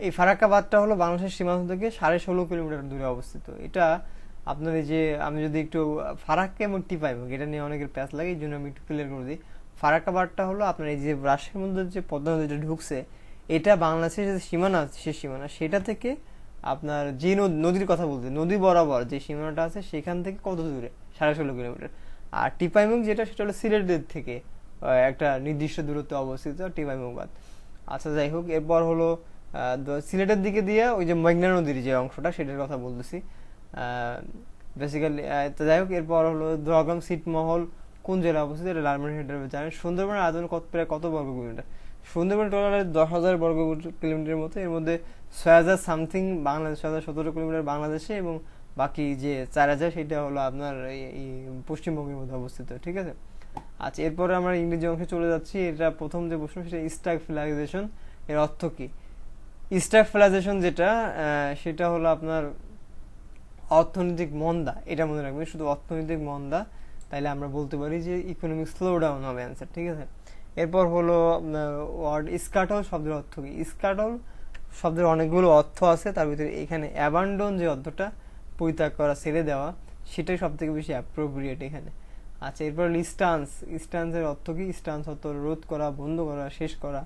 এই ফারাক্কা বাঁধটা হলো বাংলাদেশের সীমান্ত থেকে 16.5 কিলোমিটার দূরে অবস্থিত। এটা আপনার এই যে আমি যদি একটু ফারাক্কা এবং টিপাইমুখ এটা নিয়ে অনেকের প্যাচ লাগে, এই জন্য আমি একটু ক্লিয়ার করে দিই। ফারাক্কা বাঁধটা হলো আপনার এই যে রাজশাহীর মধ্যে যে পদ্মা নদীটা ঢুকছে, এটা বাংলাদেশের যে সীমানা আছে সে সীমানা সেটা থেকে আপনার যে নদীর কথা বলতে নদী বরাবর যে সীমানাটা আছে সেখান থেকে কত দূরে? 16.5 কিলোমিটার। আর টিপাইমুখ যেটা সেটা হলো সিলেটের থেকে একটা নির্দিষ্ট দূরত্বে অবস্থিত টিপাইমুখ বাঁধ। আচ্ছা, যাই হোক, এরপর হলো সিলেটের দিকে দিয়ে ওই যে মেঘনা নদীর যে অংশটা সেটার কথা বলতেছি বেসিক্যালি। যাই হোক, এরপর হলো দোয়াগ্রাম ছিটমহল কোন জেলায় অবস্থিত? এটা লালমনিরহাট জানেন। সুন্দরবনের আয়তন প্রায় কত বর্গ কিলোমিটার? সুন্দরবন টোটাল 10,000 বর্গ কিলোমিটারের মতো। এর মধ্যে 6,000 সামথিং বাংলাদেশ, 6,017 কিলোমিটার বাংলাদেশে, এবং বাকি যে 4,000 সেটা হলো আপনার এই পশ্চিমবঙ্গের মধ্যে অবস্থিত, ঠিক আছে। আচ্ছা, এরপরে আমরা ইংরেজি অংশে চলে যাচ্ছি। এটা প্রথম যে প্রশ্ন সেটা স্ট্যাগফ্লেশন এর অর্থ কি? স্ট্যাগফ্লেশন যেটা সেটা হলো আপনার অর্থনৈতিক মন্দা, এটা মনে রাখবেন, শুধু অর্থনৈতিক মন্দা। তাইলে আমরা বলতে পারি যে ইকোনমিক স্লো ডাউন হবে অ্যান্সার, ঠিক আছে। এরপর হলো ওয়ার্ড স্কাটল শব্দের অর্থ কি? স্কাটল শব্দের অনেকগুলো অর্থ আছে, তার ভিতরে এখানে অ্যাবান্ডন যে অর্থটা পরিত্যাগ করা, ছেড়ে দেওয়া, সেটাই সব থেকে বেশি অ্যাপ্রোপ্রিয়েট এখানে। আচ্ছা, এরপর স্টান্সের অর্থ কি? স্টান্স অর্থ রোধ করা, বন্ধ করা, শেষ করা।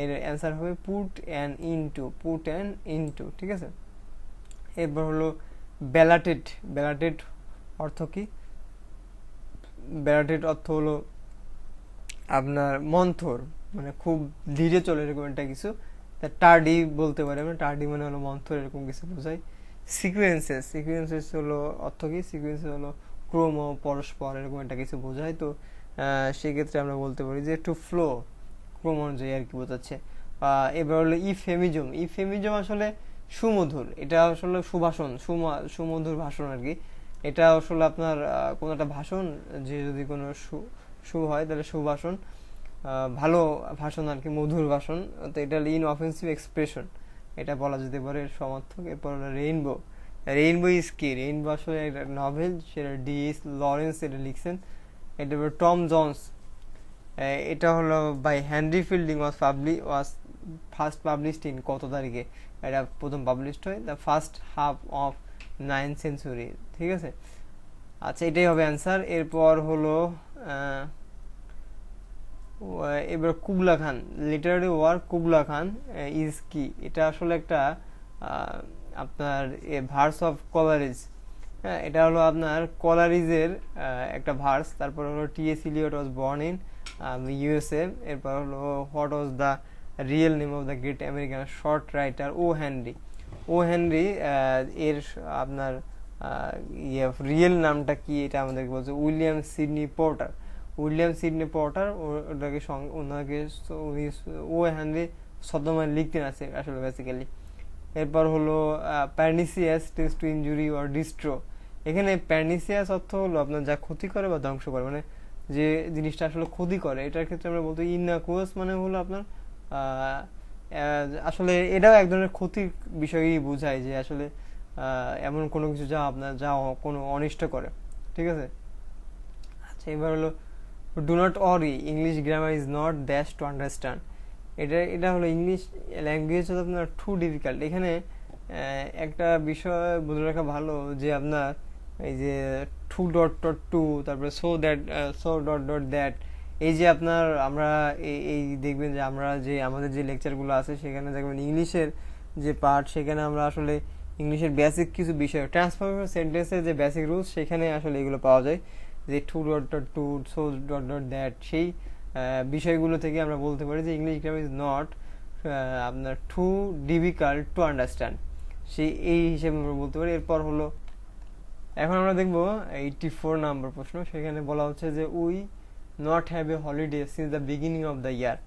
এর অ্যান্সার হবে পুট অ্যান্ড ইনটু, ঠিক আছে। এরপর হলো ব্যালাটেড অর্থ কি? ব্যালাটেড অর্থ হলো আপনার মন্থর, মানে খুব ধীরে চলে এরকম একটা কিছু। টার্ডি বলতে পারি আমরা, টার্ডি মানে হলো মন্থর, এরকম কিছু বোঝায়। সিকুয়েন্সেস হলো অর্থ কি? সিকুয়েন্সেস হলো ক্রম, পরস্পর, এরকম একটা কিছু বোঝায়। তো সেক্ষেত্রে আমরা বলতে পারি যে টু ফ্লো, ক্রম অনুযায়ী আর কি বোঝাচ্ছে। এবার হলো ইফেমিজম আসলে সুমধুর, এটা আসলে সুমধুর ভাষণ আর কি। এটা আসলে আপনার কোনো একটা ভাষণ, যে যদি কোনো হয় তাহলে সুভাষণ, ভালো ভাষণ আর কি, মধুর ভাষণ। তো এটা ইনঅফেন্সিভ এক্সপ্রেশন, এটা বলা যেতে পারে এর সমার্থক। এরপর হলো রেইনবো। রেইনবো ইজ কি? রেইনবো আসলে একটা নভেল, সেটা ডিএস লরেন্স এটা লিখছেন। এটা টম জন্স, এটা হলো by Henry Fielding was first published in কত তারিখে এটা প্রথম পাবলিশড হয়? The first half of 9th century. ঠিক আছে, আচ্ছা এটাই হবে অ্যান্সার। এরপর হলো এবার Kubla Khan, literary work Kubla Khan is কি? এটা আসলে একটা আপনার ভার্স অফ কলারিজ। হ্যাঁ, এটা হলো আপনার কলারিজের একটা ভার্স। তারপর হলো T S. Eliot was born in USA. এরপর হলো what was the real name of the great American short writer O Henry. O Henry এর আপনার রিয়েল নামটা কি এটা আমাদেরকে বলছে William Sydney Porter. William Sydney Porter ওটাকে ওনাকে ও হেনরি ছদ্মনামে লিখতেন আছে আসলে বেসিক্যালি। এরপর হলো pernicious tends to injury or destroy. এখানে প্যারনিসিয়াস অর্থ হলো আপনার যা ক্ষতি করে বা ধ্বংস করে, মানে যে জিনিসটা আসলে ক্ষতি করে। এটার ক্ষেত্রে আমরা বলতে ইনাকুয়াস মানে হলো আপনার আসলে এটাও এক ধরনের ক্ষতির বিষয়ই বোঝায়, যে আসলে এমন কোনো কিছু যা আপনার যা কোনো অনিষ্ট করে। ঠিক আছে, আচ্ছা এবার হলো do not Ori, English grammar is not দ্যাশ টু আন্ডারস্ট্যান্ড। এটা হলো ইংলিশ ল্যাঙ্গুয়েজ হলো আপনার টু ডিফিকাল্ট। এখানে একটা বিষয় বুঝে রাখা ভালো যে আপনার এই যে টু ডট ডট টু, তারপরে so that, so dot dot that, এই যে আপনার আমরা এই দেখবেন যে আমরা যে আমাদের যে লেকচারগুলো আছে সেখানে দেখবেন ইংলিশের যে পার্ট, সেখানে আমরা আসলে ইংলিশের বেসিক কিছু বিষয় ট্রান্সফরমেশন সেন্টেন্সের যে বেসিক রুলস সেখানে আসলে এগুলো পাওয়া যায়, যে too dot dot to, so dot dot that. সেই বিষয়গুলো থেকে আমরা বলতে পারি যে ইংলিশ গ্রামার ইজ নট আপনার টু ডিফিকাল্ট টু আন্ডারস্ট্যান্ড, সেই এই হিসেবে আমরা বলতে পারি। এরপর হলো এখন আমরা দেখবো 84 নাম্বার প্রশ্ন। সেখানে বলা হচ্ছে যে we not have a holiday since the beginning of the year.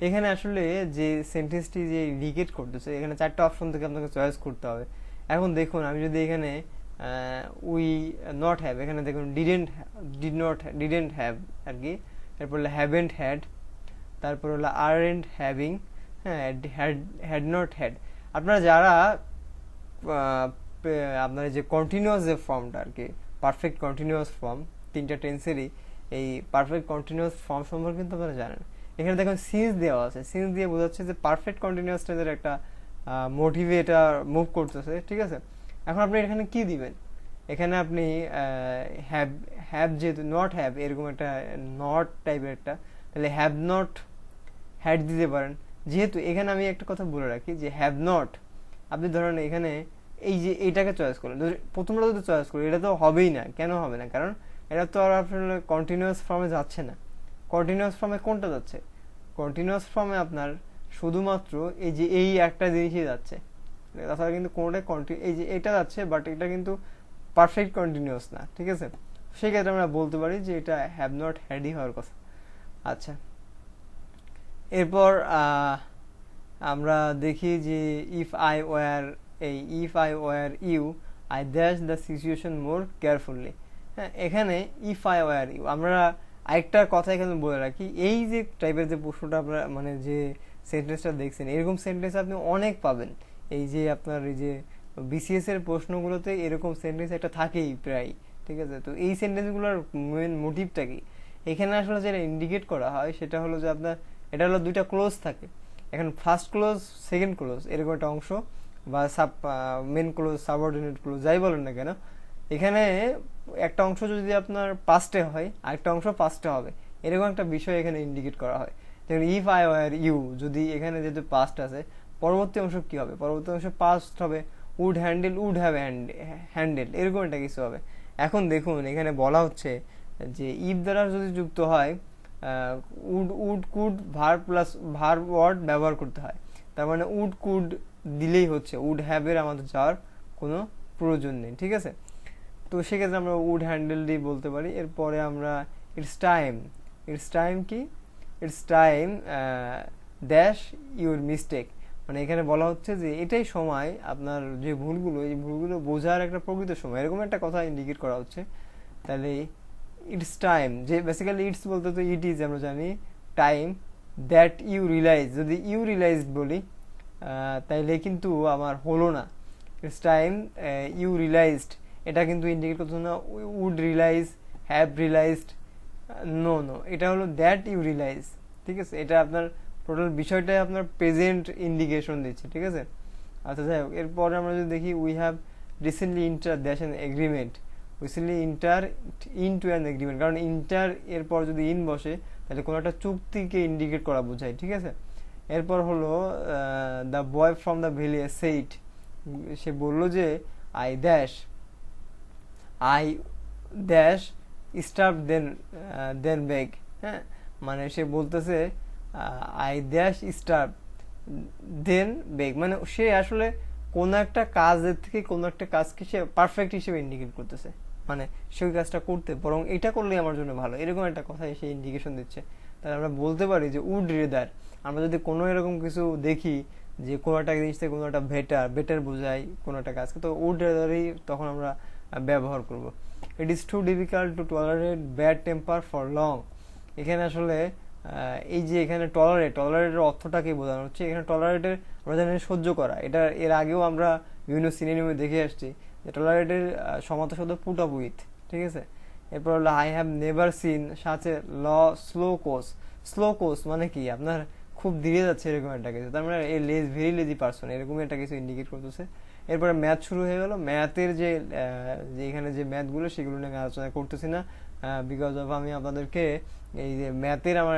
এখানে আসলে যে সেন্টেন্সটি যে ইন্ডিকেট করতেছে, এখানে চারটা অপশন থেকে আপনাকে চয়েস করতে হবে। এখন দেখুন আমি যদি এখানে উই নট হ্যাভ, এখানে দেখুন ডিডেন্ট হ্যাভ আর কি, এরপর হলো হ্যাভেন্ট হ্যাড, তারপর হলো আরএন্ট হ্যাভিং, হ্যাঁ হ্যাড নট হ্যাড। আপনারা যারা আপনার যে কন্টিনিউয়াস যে ফর্মটা আর কি, পারফেক্ট কন্টিনিউয়াস ফর্ম, তিনটা টেন্সেরই এই পারফেক্ট কন্টিনিউয়াস ফর্ম সম্পর্কে কিন্তু আপনারা জানেন। এখানে দেখুন সিন্স দেওয়া আছে, সিন্স দিয়ে বোঝাচ্ছে যে পারফেক্ট কন্টিনিউয়াস টেন্সের একটা মোটিভে এটা মুভ করতেছে। ঠিক আছে, এখন আপনি এখানে কি দিবেন? এখানে আপনি হ্যাভ হ্যাভ যেহেতু নট হ্যাভ এরকম একটা নট টাইপের একটা, তাহলে হ্যাভ নট হ্যাড দিতে পারেন। যেহেতু এখানে আমি একটা কথা বলে রাখি যে হ্যাভ নট, আপনি ধরেন এখানে এই যে এইটাকে চয়েস করলেন, প্রথমটা যদি চয়েস করি এটা তো হবেই না। কেন হবে না? কারণ এটা তো আর আপনার কন্টিনিউয়াস ফর্মে যাচ্ছে না। কন্টিনিউয়াস ফর্মে কোনটা যাচ্ছে? কন্টিনিউয়াস ফর্মে আপনার শুধুমাত্র এই যে এই একটা জিনিসই যাচ্ছে, তাছাড়া কিন্তু কোনোটাই এই যে এটা যাচ্ছে, বাট এটা কিন্তু পারফেক্ট কন্টিনিউয়াস না। ঠিক আছে, সেক্ষেত্রে আমরা বলতে পারি যে এটা হ্যাভ নট হ্যাডই হওয়ার কথা। আচ্ছা, এরপর আমরা দেখি যে if I were you I dash the situation more carefully. হ্যাঁ, এখানে ইফ আই ওয়ার ইউ, আমরা আরেকটা কথা এখানে বলে রাখি, এই যে টাইপের যে প্রশ্নটা আপনারা মানে যে সেন্টেন্সটা দেখছেন, এরকম সেন্টেন্স আপনি অনেক পাবেন। এই যে আপনার এই যে বিসিএস এর প্রশ্নগুলোতে এরকম সেন্টেন্স একটা থাকেই প্রায়। ঠিক আছে, তো এই সেন্টেন্সগুলোর মেন মোটিভটা কি? এখানে আসলে যেটা ইন্ডিকেট করা হয় সেটা হলো যে আপনার এটা হলো দুইটা ক্লোজ থাকে। এখন ফার্স্ট ক্লোজ, সেকেন্ড ক্লোজ এরকম একটা অংশ, বা মেন ক্লোজ, সাবঅর্ডিনেট ক্লোজ, যাই বলেন না কেন, এখানে একটা অংশ যদি আপনার পাস্টে হয় আরেকটা অংশ পাস্টে হবে, এরকম একটা বিষয় এখানে ইন্ডিকেট করা হয়। যেমন ইফ আই ওয়ার ইউ, যদি এখানে যেহেতু পাস্ট আছে, পরবর্তী অংশ কি হবে? পরবর্তী অংশ পাস্ট হবে, would handle, would have handle, এরকম একটা কিছু হবে। এখন দেখুন এখানে বলা হচ্ছে যে ইফ দ্বারা যদি যুক্ত হয় would could verb plus verb word ব্যবহার করতে হয়। তার মানে উড কুড দিলেই হচ্ছে, উড হ্যাভের আমাদের যাওয়ার কোনো প্রয়োজন নেই। ঠিক আছে, তো সেক্ষেত্রে আমরা উড হ্যান্ডেল দিয়ে বলতে পারি। এরপরে আমরা ইটস টাইম কি? It's time dash your mistake, মানে এখানে বলা হচ্ছে যে এটাই সময় আপনার যে ভুলগুলো, এই ভুলগুলো বোঝার একটা প্রকৃত সময়, এরকম একটা কথা ইন্ডিকেট করা হচ্ছে। তাহলে ইটস টাইম, যে বেসিক্যালি ইটস বলতে তো ইট ইজ আমরা জানি, টাইম দ্যাট ইউ রিয়েলাইজ, যদি ইউ রিয়েলাইজড বলি তাইলে কিন্তু আমার হলো না। ইটস টাইম ইউ রিয়েলাইজড, এটা কিন্তু ইন্ডিকেট করছে না would realize, have realized, no no, এটা হলো দ্যাট ইউ রিয়েলাইজ। ঠিক আছে, এটা আপনার টোটাল বিষয়টাই আপনার প্রেজেন্ট ইন্ডিকেশন দিচ্ছে। ঠিক আছে, আচ্ছা যাই হোক, এরপরে আমরা যদি দেখি উই হ্যাভ রিসেন্টলি ইন্টার দ্যাশ an agreement, recently inter into an agreement, কারণ ইন্টার এরপর যদি ইন বসে তাহলে কোনো একটা চুক্তিকে ইন্ডিকেট করা বোঝায়। ঠিক আছে, এরপর হলো the boy from the village said, সে বলল যে I dash, I dash stuff then beg. হ্যাঁ, মানে সে বলতেছে I dash stuff then beg, মানে সে আসলে কোনো একটা কাজের থেকে কোনো একটা কাজকে সে পারফেক্ট হিসেবে ইন্ডিকেট করতেছে, মানে সে ওই কাজটা করতে, বরং এটা করলেই আমার জন্য ভালো, এরকম একটা কথা সে ইন্ডিকেশন দিচ্ছে। তাহলে আমরা বলতে পারি যে উড রেদার, আমরা যদি কোনো এরকম কিছু দেখি যে কোনো একটা জিনিস থেকে কোনো একটা বেটার বোঝায় কোনো একটা কাজকে, তো উড রেদারই তখন আমরা ব্যবহার করব। It is too difficult to tolerate bad temper for long, এখানে আসলে এই যে এখানে টলারেটের অর্থটাকে বোঝানো হচ্ছে। এখানে টলারেটের আমরা জানি সহ্য করা, এটা এর আগেও আমরা বিভিন্ন সিনেমে দেখে আসছি যে টলারেটের সমার্থক শব্দ পুট আপ উইথ। ঠিক আছে, এরপর হলো আই হ্যাভ নেভার সিন সাথে স্লো কোস মানে কি আপনার খুব ধীরে যাচ্ছে এরকম একটা কিছু, তার মানে এই ভেরি লেজি পার্সন এরকম একটা কিছু ইন্ডিকেট করতেছে। এরপরে ম্যাথ শুরু হয়ে গেল, ম্যাথের যে এখানে যে ম্যাথগুলো সেগুলো নিয়ে আমি আলোচনা করতেছি না, বিকজ অফ আমি আপনাদেরকে এই যে ম্যাথের আমার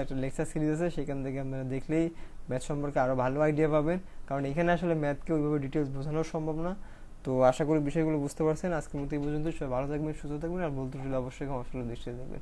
একটা লেকচার সিরিজ আছে, সেখান থেকে আপনারা দেখলেই ম্যাথ সম্পর্কে আরও ভালো আইডিয়া পাবেন, কারণ এখানে আসলে ম্যাথকে ওইভাবে ডিটেলস বোঝানো সম্ভব না। তো আশা করি বিষয়গুলো বুঝতে পারছেন। আজকের মতো এই পর্যন্ত, সবাই ভালো থাকবেন, সুস্থ থাকবেন, আর বলতে অবশ্যই ক্ষমাশীল দৃষ্টিতে দেখবেন।